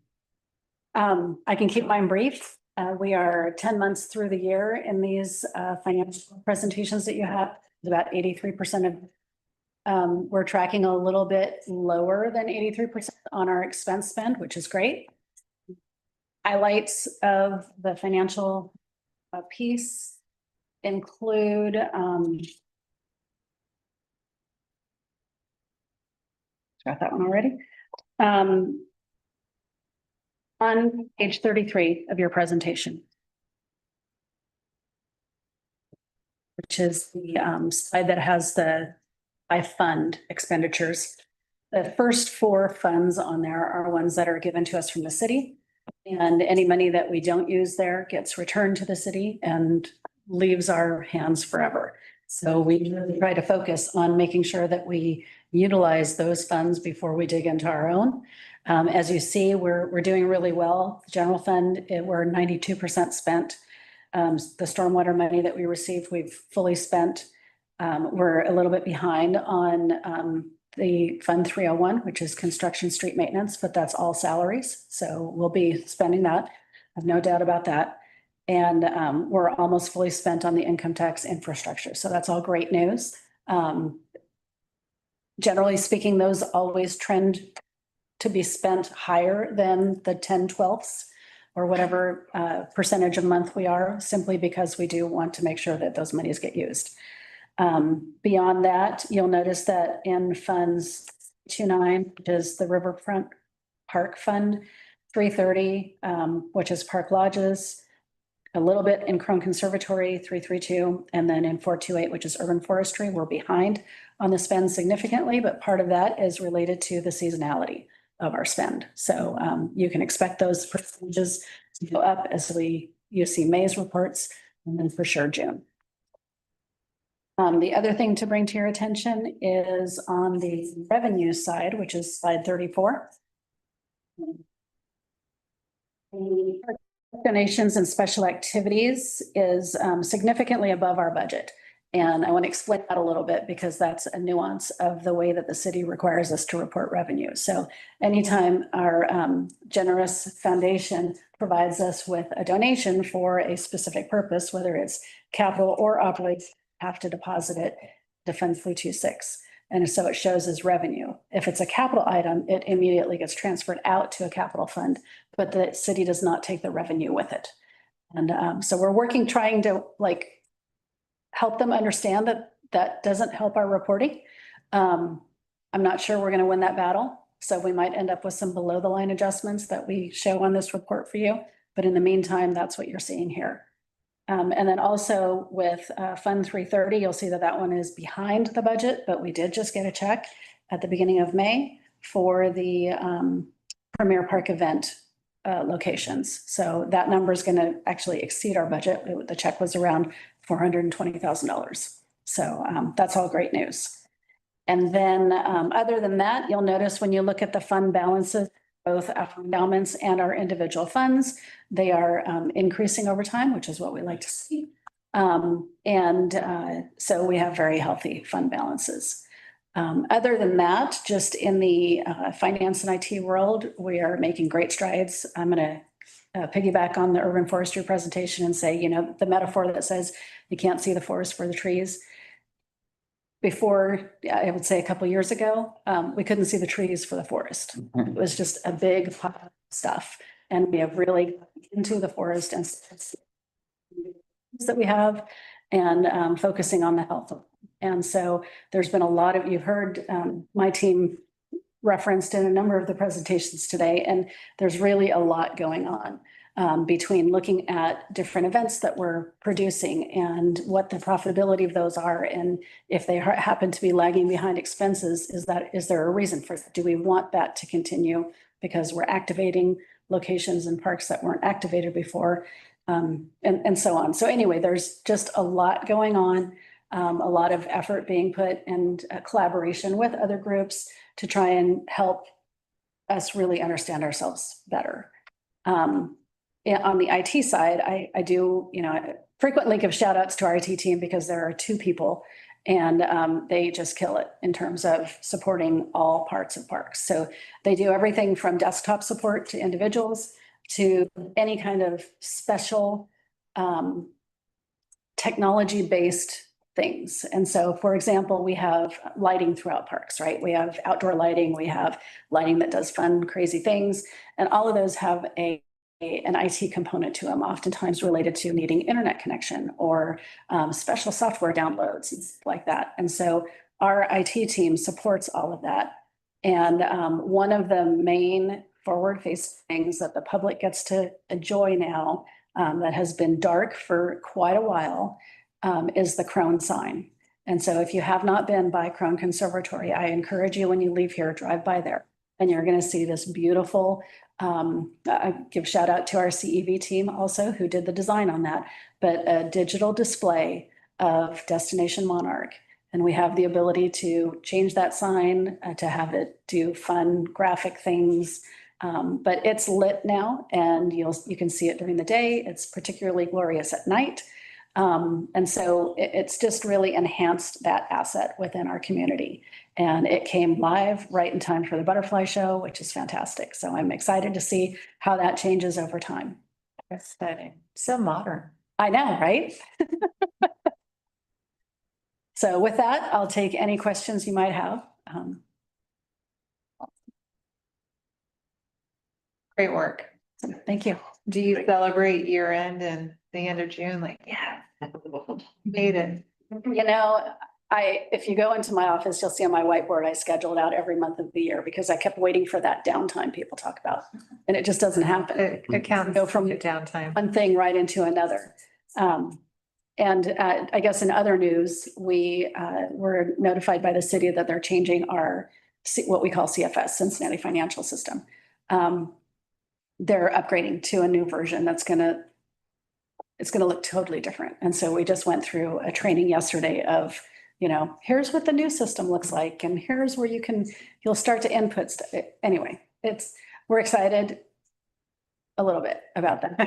I can keep mine brief. We are 10 months through the year in these financial presentations that you have. About 83% of, we're tracking a little bit lower than 83% on our expense spend, which is great. Highlights of the financial piece include got that one already. On page 33 of your presentation, which is the slide that has the by fund expenditures. The first 4 funds on there are ones that are given to us from the city. And any money that we don't use there gets returned to the city and leaves our hands forever. So we really try to focus on making sure that we utilize those funds before we dig into our own. As you see, we're doing really well. General fund, we're 92% spent. The stormwater money that we received, we've fully spent. We're a little bit behind on the Fund 301, which is construction street maintenance, but that's all salaries. So we'll be spending that. I have no doubt about that. And we're almost fully spent on the income tax infrastructure. So that's all great news. Generally speaking, those always trend to be spent higher than the 10/12 or whatever percentage a month we are, simply because we do want to make sure that those monies get used. Beyond that, you'll notice that in funds 29, which is the Riverfront Park Fund, 330, which is Park Lodges, a little bit in Crone Conservatory, 332, and then in 428, which is Urban Forestry. We're behind on the spend significantly, but part of that is related to the seasonality of our spend. So you can expect those percentages to go up as you see May's reports, and then for sure June. The other thing to bring to your attention is on the revenue side, which is slide 34. The donations and special activities is significantly above our budget. And I want to explain that a little bit because that's a nuance of the way that the city requires us to report revenue. So anytime our generous foundation provides us with a donation for a specific purpose, whether it's capital or operating, have to deposit it to Fund 326. And so it shows as revenue. If it's a capital item, it immediately gets transferred out to a capital fund, but the city does not take the revenue with it. And so we're working, trying to like help them understand that that doesn't help our reporting. I'm not sure we're going to win that battle. So we might end up with some below the line adjustments that we show on this report for you. But in the meantime, that's what you're seeing here. And then also with Fund 330, you'll see that that one is behind the budget, but we did just get a check at the beginning of May for the Premier Park event locations. So that number is going to actually exceed our budget. The check was around $420,000. So that's all great news. And then other than that, you'll notice when you look at the fund balances, both our endowments and our individual funds, they are increasing over time, which is what we like to see. So we have very healthy fund balances. Other than that, just in the finance and IT world, we are making great strides. I'm going to piggyback on the urban forestry presentation and say, you know, the metaphor that says you can't see the forest for the trees. Before, I would say a couple of years ago, we couldn't see the trees for the forest. It was just a big pile of stuff. And we have really gotten into the forest and that we have and focusing on the health of them. And so there's been a lot of, you've heard my team referenced in a number of the presentations today, and there's really a lot going on. Between looking at different events that we're producing and what the profitability of those are. And if they happen to be lagging behind expenses, is there a reason for that? Do we want that to continue because we're activating locations and parks that weren't activated before, and so on. So anyway, there's just a lot going on, a lot of effort being put and collaboration with other groups to try and help us really understand ourselves better. On the IT side, I do, you know, I frequently give shout outs to our IT team because there are 2 people and they just kill it in terms of supporting all parts of parks. So they do everything from desktop support to individuals to any kind of special technology-based things. And so, for example, we have lighting throughout parks, right? We have outdoor lighting, we have lighting that does fun, crazy things, and all of those have an IT component to them, oftentimes related to needing internet connection or special software downloads and stuff like that. And so our IT team supports all of that. And one of the main forward-facing things that the public gets to enjoy now that has been dark for quite a while is the Crone sign. And so if you have not been by Crone Conservatory, I encourage you when you leave here, drive by there. And you're going to see this beautiful, I give shout out to our CEV team also who did the design on that, but a digital display of Destination Monarch. And we have the ability to change that sign to have it do fun graphic things. But it's lit now and you can see it during the day. It's particularly glorious at night. And so it's just really enhanced that asset within our community. And it came live right in time for the butterfly show, which is fantastic. So I'm excited to see how that changes over time. Exciting. So modern. I know, right? So with that, I'll take any questions you might have. Great work. Thank you. Do you celebrate year end and the end of June? Like, yeah, made it. You know, if you go into my office, you'll see on my whiteboard, I scheduled out every month of the year because I kept waiting for that downtime people talk about. And it just doesn't happen. It counts. Go from downtime. one thing right into another. I guess in other news, we were notified by the city that they're changing our, what we call CFS, Cincinnati Financial System. They're upgrading to a new version that's it's gonna look totally different. And so we just went through a training yesterday of, you know, here's what the new system looks like, and here's where you'll start to input stuff. Anyway, we're excited a little bit about that.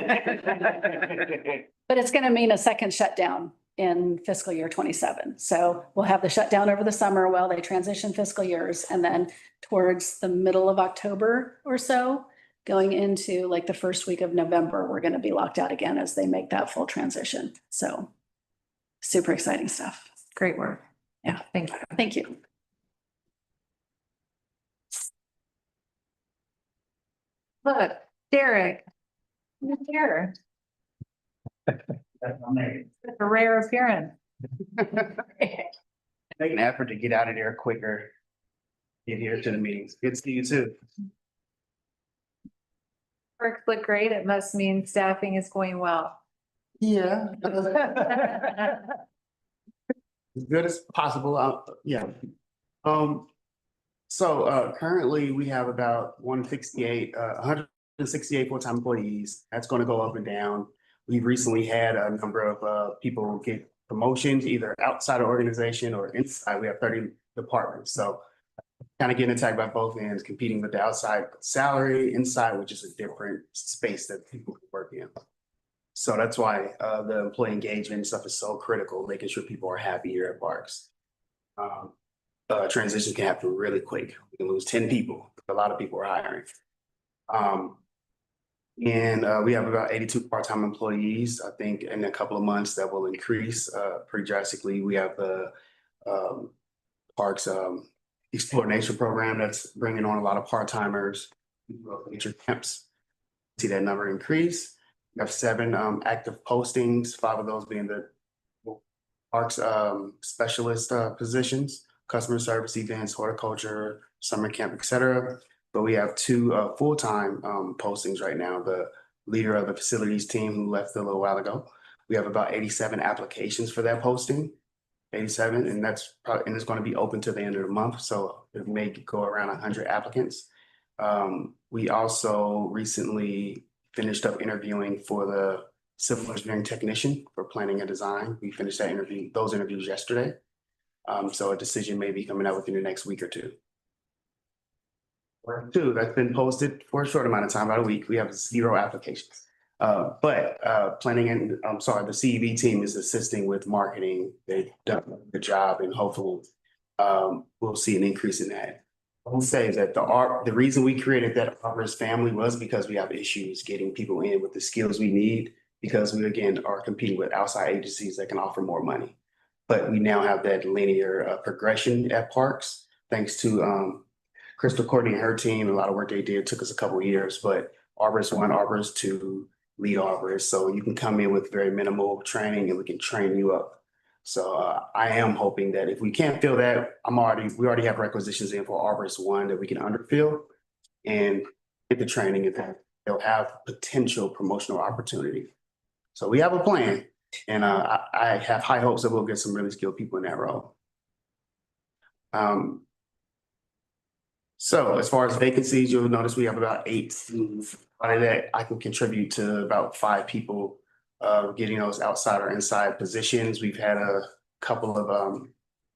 But it's gonna mean a second shutdown in fiscal year 27. So we'll have the shutdown over the summer while they transition fiscal years, and then towards the middle of October or so, going into like the first week of November, we're going to be locked out again as they make that full transition. So super exciting stuff. Great work. Yeah. Thank you. Thank you. Look, Derek. You're here. It's a rare appearance. Make an effort to get out of there quicker. Get here to the meetings. Good to see you too. Works look great. It must mean staffing is going well. Yeah. As good as possible. Yeah. So currently we have about 168 full-time employees. That's going to go up and down. We've recently had a number of people get promotions either outside the organization or inside. We have 30 departments. So kind of getting attacked by both ends, competing with the outside salary, inside, which is a different space that people can work in. So that's why the employee engagement stuff is so critical, making sure people are happy here at Parks. Transition can happen really quick. We can lose 10 people. A lot of people are hiring. And we have about 82 part-time employees. I think in a couple of months that will increase pretty drastically. We have the Parks Explore Nature program that's bringing on a lot of part-timers. Nature camps. See that number increase. We have 7 active postings, 5 of those being the Parks specialist positions, customer service events, horticulture, summer camp, etc. But we have 2 full-time postings right now. The leader of the facilities team who left a little while ago. We have about 87 applications for that posting. 87, and that's probably, and it's going to be open to the end of the month. So it may go around 100 applicants. We also recently finished up interviewing for the civil engineering technician for planning and design. We finished those interviews yesterday. So a decision may be coming out within the next week or two. Or 2 that's been posted for a short amount of time, about a week. We have 0 applications. But planning and the CEB team is assisting with marketing. They've done a good job, and hopefully we'll see an increase in that. I will say that the reason we created that Arborist family was because we have issues getting people in with the skills we need, because we again are competing with outside agencies that can offer more money. But we now have that linear progression at Parks, thanks to Crystal Courtney and her team. A lot of work they did took us a couple of years, but Arborist 1, Arborist 2, lead arborist. So you can come in with very minimal training and we can train you up. So I am hoping that if we can't fill that, we already have requisitions in for Arborist 1 that we can underfill and get the training, and that they'll have potential promotional opportunity. So we have a plan, and I have high hopes that we'll get some really skilled people in that role. So as far as vacancies, you'll notice we have about 8. Out of that, I can contribute to about 5 people getting those outside or inside positions. We've had a couple of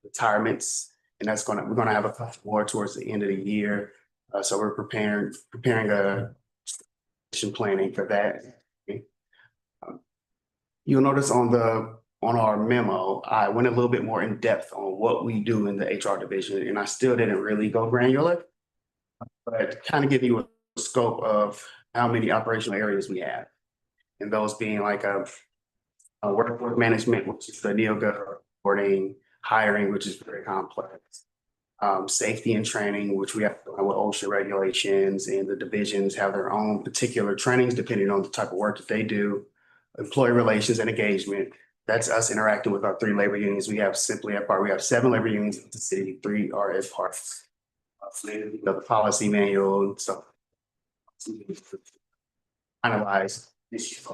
retirements, and we're gonna have a couple more towards the end of the year. So we're preparing a planning for that. You'll notice on our memo, I went a little bit more in depth on what we do in the HR division, and I still didn't really go granular, but kind of give you a scope of how many operational areas we have. And those being like a workforce management, which is the NeoGov reporting, hiring, which is very complex. Safety and training, which we have to go with OSHA regulations, and the divisions have their own particular trainings depending on the type of work that they do. Employee relations and engagement. That's us interacting with our 3 labor unions. We have 7 labor unions in the city, 3 are at Parks. The policy manual and stuff. Finalize issues.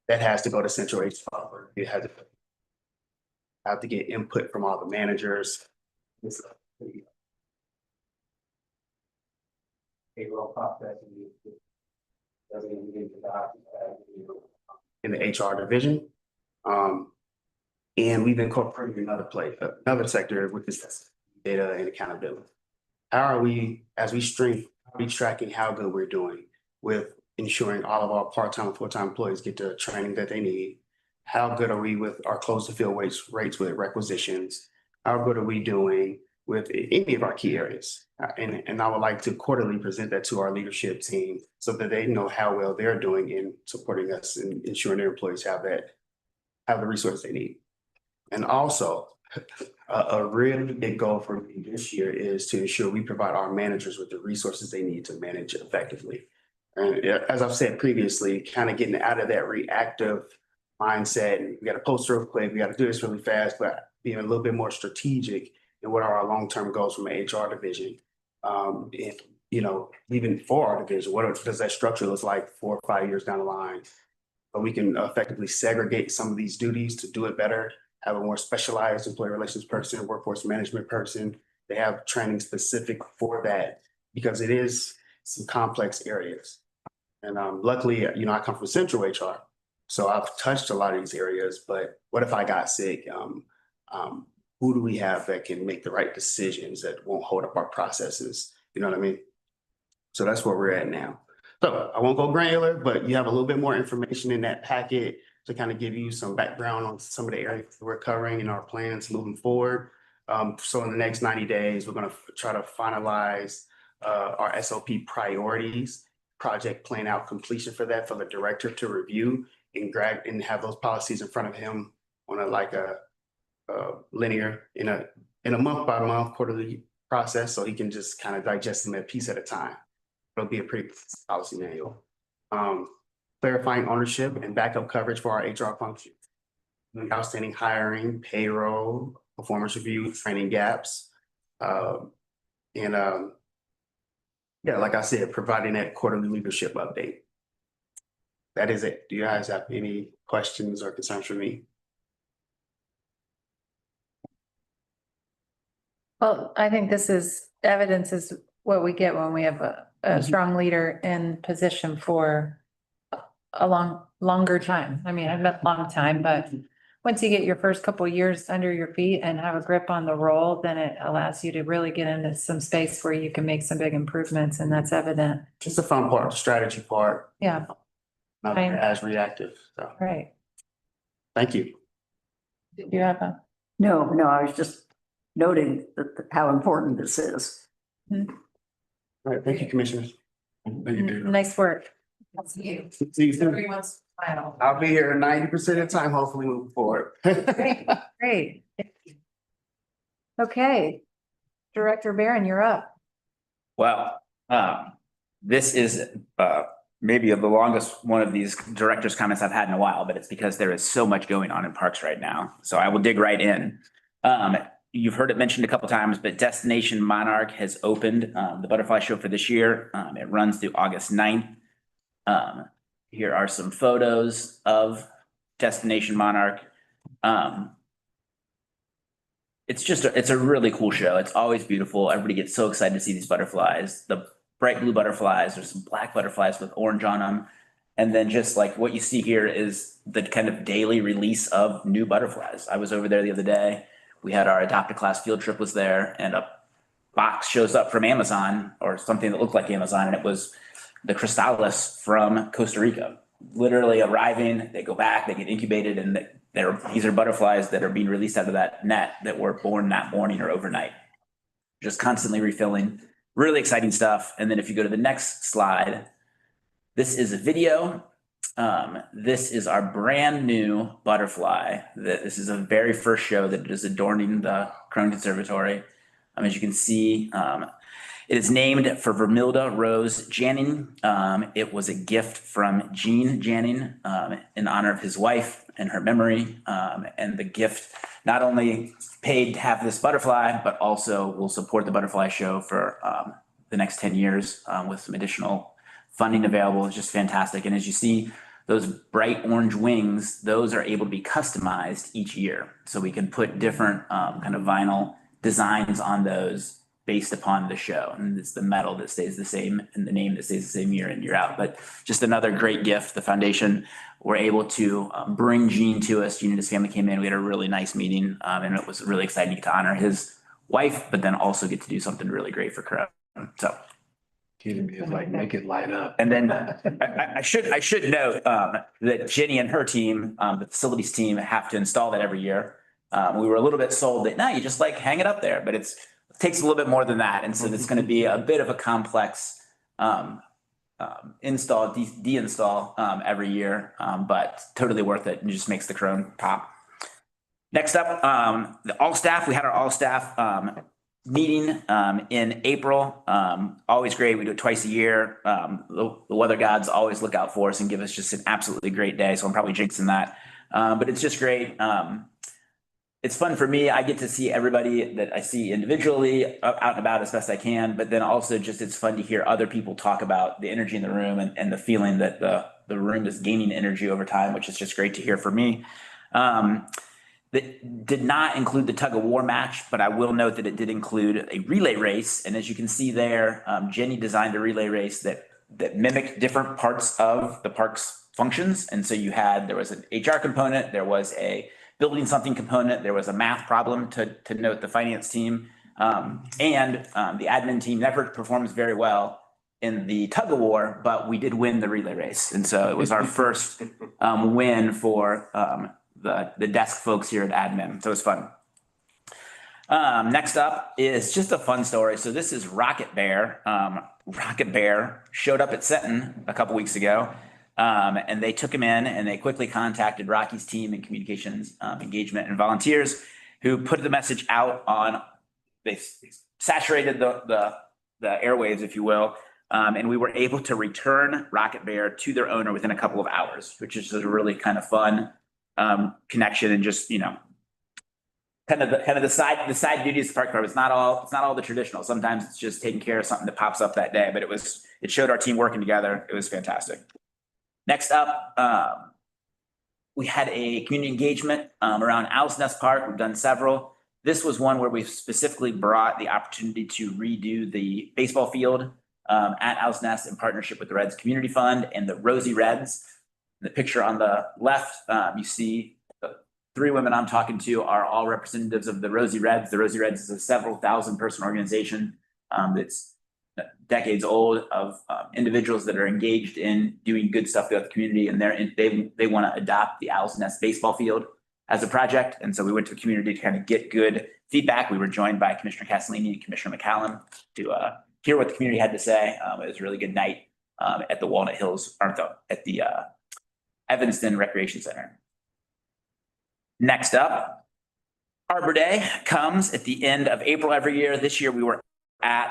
That has to go to central HR. It has to have to get input from all the managers. Payroll process in the HR division. And we've incorporated another sector, which is data and accountability. How are we, as we stream, tracking how good we're doing with ensuring all of our part-time and full-time employees get the training that they need? How good are we with our close to field rates with requisitions? How good are we doing with any of our key areas. And I would like to quarterly present that to our leadership team so that they know how well they're doing in supporting us and ensuring their employees have the resources they need. And also, a really big goal for me this year is to ensure we provide our managers with the resources they need to manage effectively. And as I've said previously, kind of getting out of that reactive mindset, and we got to post real quick, we got to do this really fast, but being a little bit more strategic in what are our long-term goals from an HR division. And, you know, even for our division, what does that structure look like 4 or 5 years down the line? But we can effectively segregate some of these duties to do it better, have a more specialized employee relations person, workforce management person. They have training specific for that because it is some complex areas. And luckily, you know, I come from central HR, so I've touched a lot of these areas, but what if I got sick? Who do we have that can make the right decisions that won't hold up our processes? You know what I mean? So that's where we're at now. So I won't go granular, but you have a little bit more information in that packet to kind of give you some background on some of the areas that we're covering in our plans moving forward. So in the next 90 days, we're going to try to finalize our SOP priorities, project plan out completion for that for the director to review and have those policies in front of him on a linear in a month by month quarterly process, so he can just kind of digest them a piece at a time. It'll be a pretty policy manual. Clarifying ownership and backup coverage for our HR function. Outstanding hiring, payroll, performance review, training gaps. Yeah, like I said, providing that quarterly leadership update. That is it. Do you guys have any questions or concerns for me? Well, I think this is evidence is what we get when we have a strong leader in position for a longer time. I mean, I've been a long time, but once you get your first couple of years under your feet and have a grip on the role, then it allows you to really get into some space where you can make some big improvements, and that's evident. Just the fun part, the strategy part. Yeah. Not as reactive. So Right. thank you. Did you have a? No, I was just noting how important this is. All right, thank you, commissioners. Nice work. See you. See you soon. Everyone's smile. I'll be here 90% of the time, hopefully moving forward. Great. Okay. Director Barron, you're up. Well, this is maybe the longest one of these director's comments I've had in a while, but it's because there is so much going on in parks right now. So I will dig right in. You've heard it mentioned a couple times, but Destination Monarch has opened the butterfly show for this year. It runs through August 9th. Here are some photos of Destination Monarch. It's a really cool show. It's always beautiful. Everybody gets so excited to see these butterflies. The bright blue butterflies, there's some black butterflies with orange on them. And then just like what you see here is the kind of daily release of new butterflies. I was over there the other day. We had our Adopt a Class field trip was there, and a box shows up from Amazon or something that looked like Amazon, and it was the Crystalis from Costa Rica. Literally arriving, they go back, they get incubated, and these are butterflies that are being released out of that net that were born that morning or overnight. Just constantly refilling. Really exciting stuff. And then if you go to the next slide, this is a video. This is our brand new butterfly. This is the very first show that is adorning the Crone Conservatory. As you can see, it is named for Vermilda Rose Janning. It was a gift from Gene Janning in honor of his wife and her memory. And the gift not only paid to have this butterfly, but also will support the butterfly show for the next 10 years with some additional funding available. It's just fantastic. And as you see, those bright orange wings, those are able to be customized each year. So we can put different kind of vinyl designs on those based upon the show. And it's the metal that stays the same and the name that stays the same year in, year out. But just another great gift. The foundation were able to bring Gene to us. Gene and his family came in. We had a really nice meeting, and it was really exciting to honor his wife, but then also get to do something really great for Crone. So like make it light up. And then I should note that Jenny and her team, the facilities team, have to install that every year. We were a little bit sold that no, you just like hang it up there, but it's takes a little bit more than that. And so it's going to be a bit of a complex install, deinstall every year, but totally worth it and just makes the Chrome pop. Next up, the all staff. We had our all staff meeting in April. Always great. We do it twice a year. The weather gods always look out for us and give us just an absolutely great day. So I'm probably jinxing that. But it's just great. It's fun for me. I get to see everybody that I see individually out and about as best I can, but then also just it's fun to hear other people talk about the energy in the room and the feeling that the room is gaining energy over time, which is just great to hear for me. That did not include the tug of war match, but I will note that it did include a relay race. And as you can see there, Jenny designed a relay race that mimicked different parts of the park's functions. And so there was an HR component, there was a building something component, there was a math problem to note the finance team, and the admin team never performs very well in the tug of war, but we did win the relay race. And so it was our first win for the desk folks here at admin. So it was fun. Next up is just a fun story. So this is Rocket Bear. Rocket Bear showed up at Senton a couple weeks ago, and they took him in and they quickly contacted Rocky's team in communications, engagement, and volunteers who put the message out on, they saturated the airwaves, if you will. And we were able to return Rocket Bear to their owner within a couple of hours, which is a really kind of fun connection and just, kind of the side duties of the park department. It's not all the traditional. Sometimes it's just taking care of something that pops up that day, but it showed our team working together. It was fantastic. Next up, we had a community engagement around Owl's Nest Park. We've done several. This was one where we specifically brought the opportunity to redo the baseball field at Owl's Nest in partnership with the Reds Community Fund and the Rosie Reds. The picture on the left, you see the three women I'm talking to are all representatives of the Rosie Reds. The Rosie Reds is a several thousand person organization that's decades old of individuals that are engaged in doing good stuff throughout the community, and they want to adopt the Owl's Nest baseball field as a project. And so we went to the community to kind of get good feedback. We were joined by Commissioner Castellini and Commissioner McCallum to hear what the community had to say. It was a really good night at the Walnut Hills, at the Evanston Recreation Center. Next up, Arbor Day comes at the end of April every year. This year we were at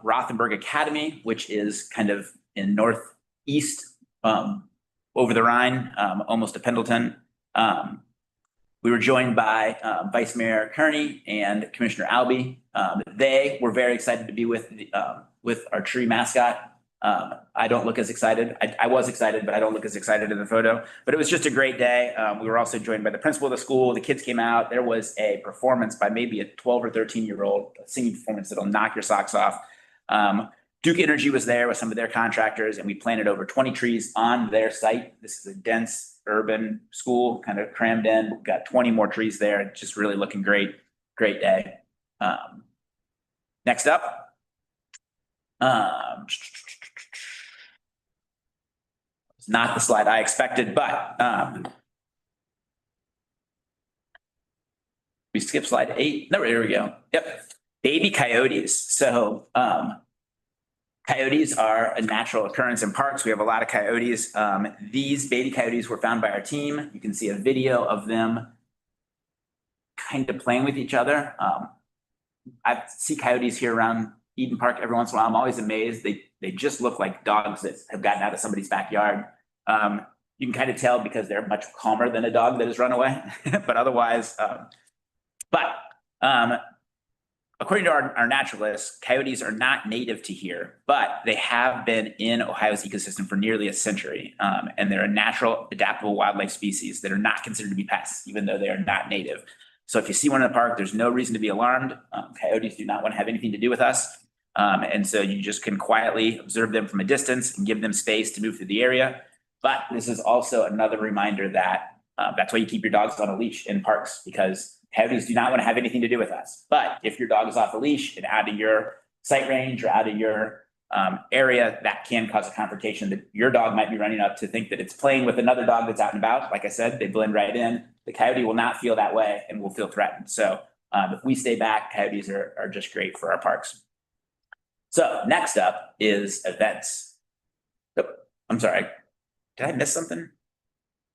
Rothenberg Academy, which is kind of in northeast over the Rhine, almost to Pendleton. We were joined by Vice Mayor Kearney and Commissioner Albee. They were very excited to be with our tree mascot. I don't look as excited. I was excited, but I don't look as excited in the photo. But it was just a great day. We were also joined by the principal of the school. The kids came out. There was a performance by maybe a 12 or 13-year-old, a singing performance that'll knock your socks off. Duke Energy was there with some of their contractors, and we planted over 20 trees on their site. This is a dense urban school, kind of crammed in. We've got 20 more trees there. Just really looking great. Great day. Next up. It's not the slide I expected, but we skipped slide 8. No, here we go. Yep. Baby coyotes. So coyotes are a natural occurrence in parks. We have a lot of coyotes. These baby coyotes were found by our team. You can see a video of them kind of playing with each other. I see coyotes here around Eden Park every once in a while. I'm always amazed. They just look like dogs that have gotten out of somebody's backyard. You can kind of tell because they're much calmer than a dog that has run away. But otherwise, according to our naturalists, coyotes are not native to here, but they have been in Ohio's ecosystem for nearly a century. And they're a natural adaptable wildlife species that are not considered to be pests, even though they are not native. So if you see one in the park, there's no reason to be alarmed. Coyotes do not want to have anything to do with us. And so you just can quietly observe them from a distance and give them space to move through the area. But this is also another reminder that that's why you keep your dogs on a leash in parks, because coyotes do not want to have anything to do with us. But if your dog is off a leash and out of your sight range or out of your area, that can cause a confrontation that your dog might be running up to think that it's playing with another dog that's out and about. Like I said, they blend right in. The coyote will not feel that way and will feel threatened. So If we stay back, coyotes are just great for our parks. So next up is events. Oh, I'm sorry. Did I miss something?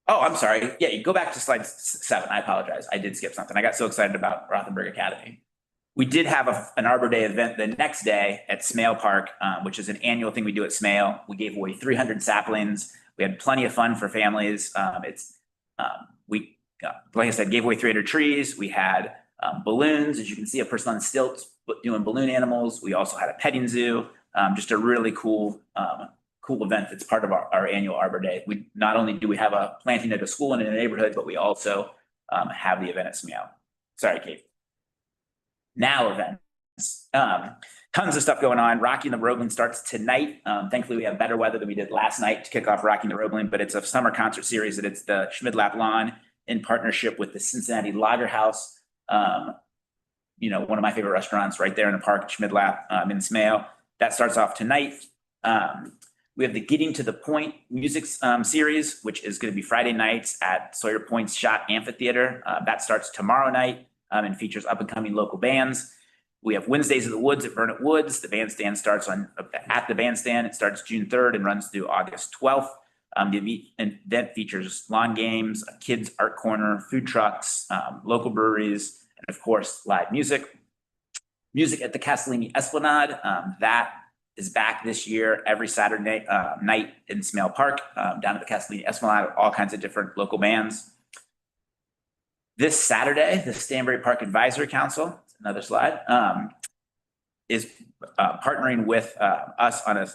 Oh, I'm sorry. Yeah, you go back to slide 7. I apologize. I did skip something. I got so excited about Rothenberg Academy. We did have an Arbor Day event the next day at Smale Park, which is an annual thing we do at Smale. We gave away 300 saplings. We had plenty of fun for families. Like I said, gave away 300 trees. We had balloons, as you can see, a person on stilts doing balloon animals. We also had a petting zoo. Just a really cool event that's part of our annual Arbor Day. We not only do we have a planting at a school and in a neighborhood, but we also have the event at Smale. Sorry, Kate. Now events. Tons of stuff going on. Rocking the Roebling starts tonight. Thankfully, we have better weather than we did last night to kick off Rocking the Roebling, but it's a summer concert series that it's the Schmidlap Lawn in partnership with the Cincinnati Lager House. One of my favorite restaurants right there in the park at Schmidlap in Smale. That starts off tonight. We have the Getting to the Point music series, which is going to be Friday nights at Sawyer Point's Schott Amphitheater. That starts tomorrow night and features up and coming local bands. We have Wednesdays of the Woods at Burnett Woods. The bandstand starts at the bandstand. It starts June 3rd and runs through August 12th. The event features lawn games, a kids art corner, food trucks, local breweries, and of course, live music. Music at the Castellini Esplanade. That is back this year every Saturday night in Smale Park, down at the Castellini Esplanade, all kinds of different local bands. This Saturday, the Stanbury Park Advisory Council, another slide, is partnering with us on a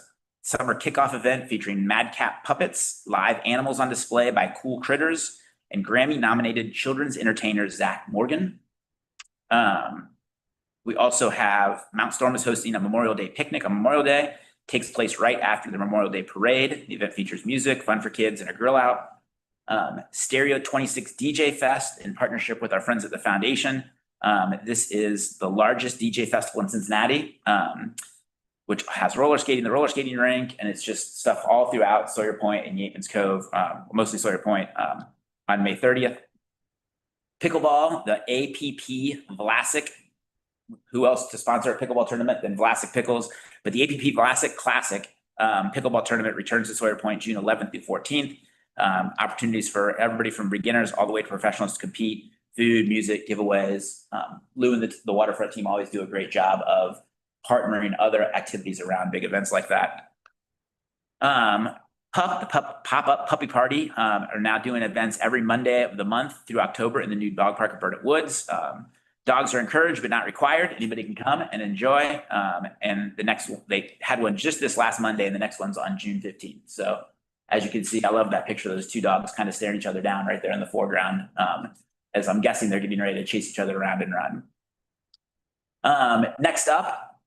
summer kickoff event featuring Madcap Puppets, live animals on display by Cool Critters, and Grammy-nominated children's entertainer Zach Morgan. We also have Mount Storm is hosting a Memorial Day picnic on Memorial Day. Takes place right after the Memorial Day parade. The event features music, fun for kids, and a grill out. Stereo 26 DJ Fest in partnership with our friends at the Foundation. This is the largest DJ festival in Cincinnati, which has roller skating, the roller skating rink, and it's just stuff all throughout Sawyer Point and Yateman's Cove, mostly Sawyer Point, on May 30th. Pickleball, the APP Vlasic. Who else to sponsor a pickleball tournament than Vlasic Pickles? But the APP Vlasic Classic pickleball tournament returns to Sawyer Point June 11th through 14th. Opportunities for everybody from beginners all the way to professionals to compete. Food, music, giveaways. Lou and the waterfront team always do a great job of partnering other activities around big events like that. The pop-up puppy party are now doing events every Monday of the month through October in the new dog park at Burnett Woods. Dogs are encouraged but not required. Anybody can come and enjoy. And the next one, they had one just this last Monday, and the next one's on June 15th. So as you can see, I love that picture of those two dogs kind of staring each other down right there in the foreground. As I'm guessing they're getting ready to chase each other around and run. Next up,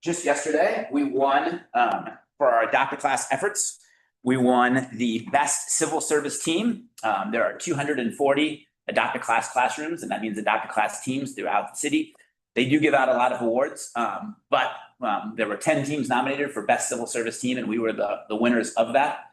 just yesterday, we won for our Adopt a Class efforts. We won the best civil service team. There are 240 Adopt a Class classrooms, and that means Adopt a Class teams throughout the city. They do give out a lot of awards, but there were 10 teams nominated for best civil service team, and we were the winners of that.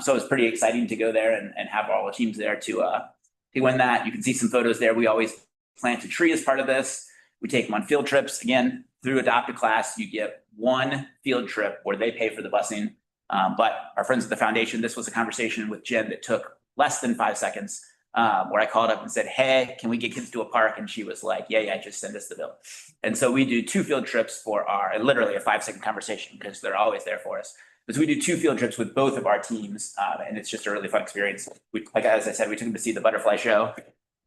So it was pretty exciting to go there and have all the teams there to win that. You can see some photos there. We always plant a tree as part of this. We take them on field trips. Again, through Adopt a Class, you get one field trip where they pay for the busing. But our friends at the Foundation, this was a conversation with Jen that took less than 5 seconds, where I called up and said, hey, can we get kids to a park? And she was like, yeah, just send us the bill. And so we do 2 field trips for literally a 5-second conversation because they're always there for us. But we do 2 field trips with both of our teams, and it's just a really fun experience. As I said, we took them to see the butterfly show,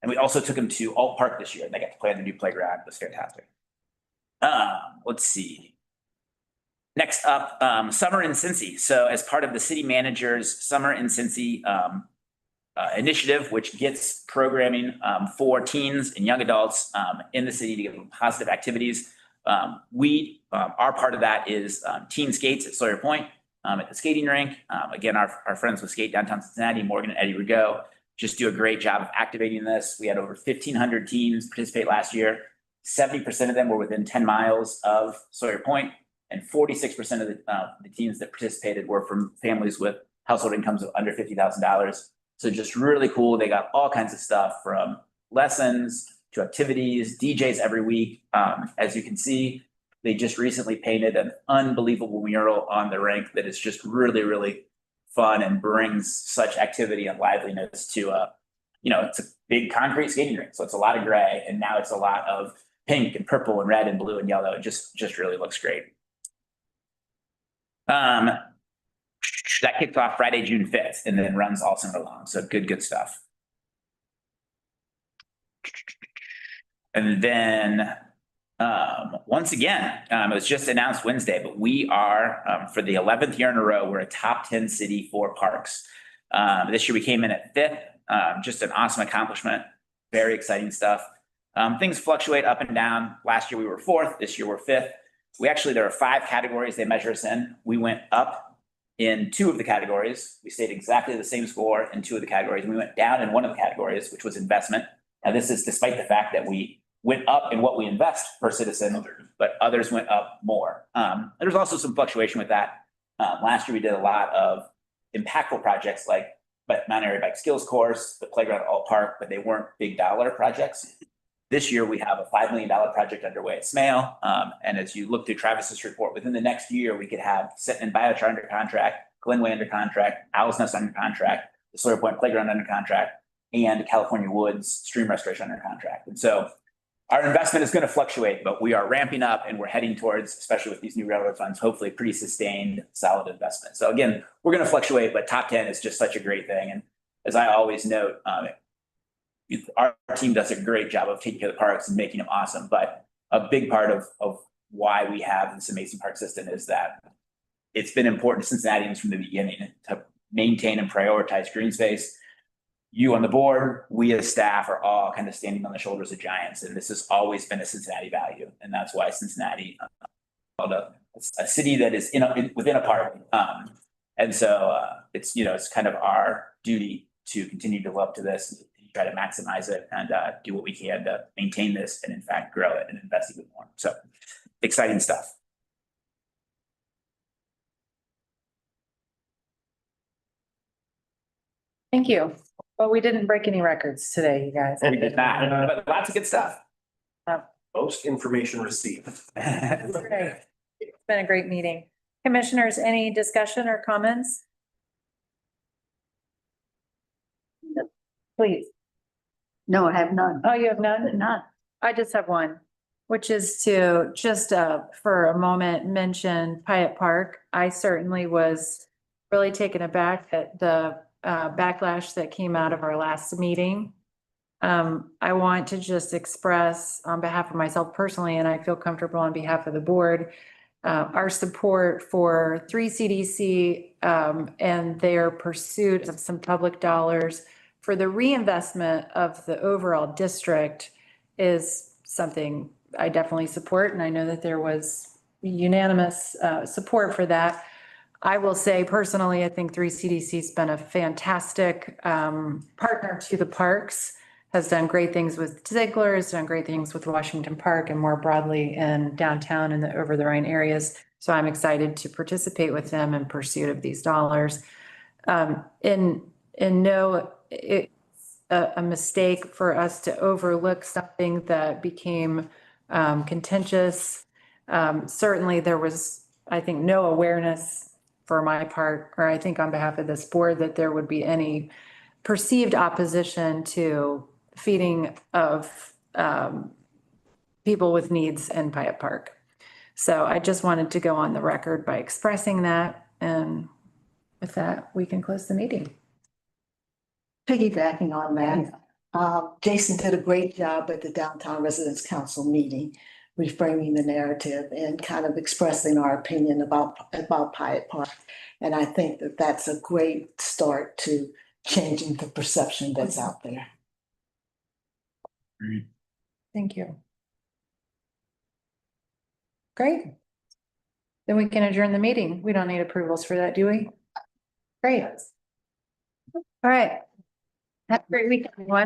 and we also took them to Alt Park this year, and they got to play on the new playground. It was fantastic. Let's see. Next up, Summer in Cincy. So as part of the city manager's Summer in Cincy initiative, which gets programming for teens and young adults in the city to give them positive activities. Our part of that is teen skates at Sawyer Point at the skating rink. Again, our friends with Skate Downtown Cincinnati, Morgan and Eddie Rigaud, just do a great job of activating this. We had over 1,500 teams participate last year. 70% of them were within 10 miles of Sawyer Point, and 46% of the teams that participated were from families with household incomes of under $50,000. So just really cool. They got all kinds of stuff from lessons to activities, DJs every week. As you can see, they just recently painted an unbelievable mural on the rink that is just really, really fun and brings such activity and liveliness to it's a big concrete skating rink. So it's a lot of gray, and now it's a lot of pink and purple and red and blue and yellow. It just really looks great. That kicks off Friday, June 5th, and then runs all summer long. So good stuff. And then once again, it was just announced Wednesday, but we are, for the 11th year in a row, we're a top 10 city for parks. This year we came in at 5th, just an awesome accomplishment, very exciting stuff. Things fluctuate up and down. Last year we were 4th, this year we're 5th. There are 5 categories they measure us in. We went up in 2 of the categories. We stayed exactly the same score in 2 of the categories. We went down in 1 of the categories, which was investment. Now this is despite the fact that we went up in what we invest per citizen, but others went up more. There's also some fluctuation with that. Last year we did a lot of impactful projects like Mount Airy Bike Skills Course, the playground at Alt Park, but they weren't big dollar projects. This year we have a $5 million project underway at Smale. And as you look through Travis's report, within the next year, we could have Sit and Biochar under contract, Glenway under contract, Owl's Nest under contract, the Sawyer Point Playground under contract, and California Woods Stream Restoration under contract. And so our investment is going to fluctuate, but we are ramping up and we're heading towards, especially with these new railroad funds, hopefully pretty sustained, solid investment. So again, we're going to fluctuate, but top 10 is just such a great thing. And as I always note, our team does a great job of taking care of the parks and making them awesome. But a big part of why we have this amazing park system is that it's been important to Cincinnatians from the beginning to maintain and prioritize green space. You on the board, we as staff are all kind of standing on the shoulders of giants. And this has always been a Cincinnati value. And that's why Cincinnati called a city that is within a park. And so it's kind of our duty to continue to live up to this, and try to maximize it and do what we can to maintain this and in fact grow it and invest even more. So exciting stuff. Thank you. Well, we didn't break any records today, you guys. We did not, but lots of good stuff. Most information received. It's great. It's been a great meeting. Commissioners, any discussion or comments? Please. No, I have none. Oh, you have none? None. I just have one, which is to just for a moment mention Pyatt Park. I certainly was really taken aback at the backlash that came out of our last meeting. I want to just express on behalf of myself personally, and I feel comfortable on behalf of the board, our support for 3 CDC and their pursuit of some public dollars for the reinvestment of the overall district is something I definitely support. And I know that there was unanimous support for that. I will say personally, I think 3 CDC's been a fantastic partner to the parks, has done great things with Ziegler, has done great things with Washington Park and more broadly in downtown and the over the Rhine areas. So I'm excited to participate with them in pursuit of these dollars. It's a mistake for us to overlook something that became contentious. Certainly there was, I think, no awareness for my part, or I think on behalf of this board, that there would be any perceived opposition to feeding of people with needs in Pyatt Park. So I just wanted to go on the record by expressing that. And with that, we can close the meeting. Piggybacking on that, Jason did a great job at the Downtown Residents Council meeting, reframing the narrative and kind of expressing our opinion about Pyatt Park. And I think that that's a great start to changing the perception that's out there. Thank you. Great. Then we can adjourn the meeting. We don't need approvals for that, do we? Great. All right. Have a great week, everyone.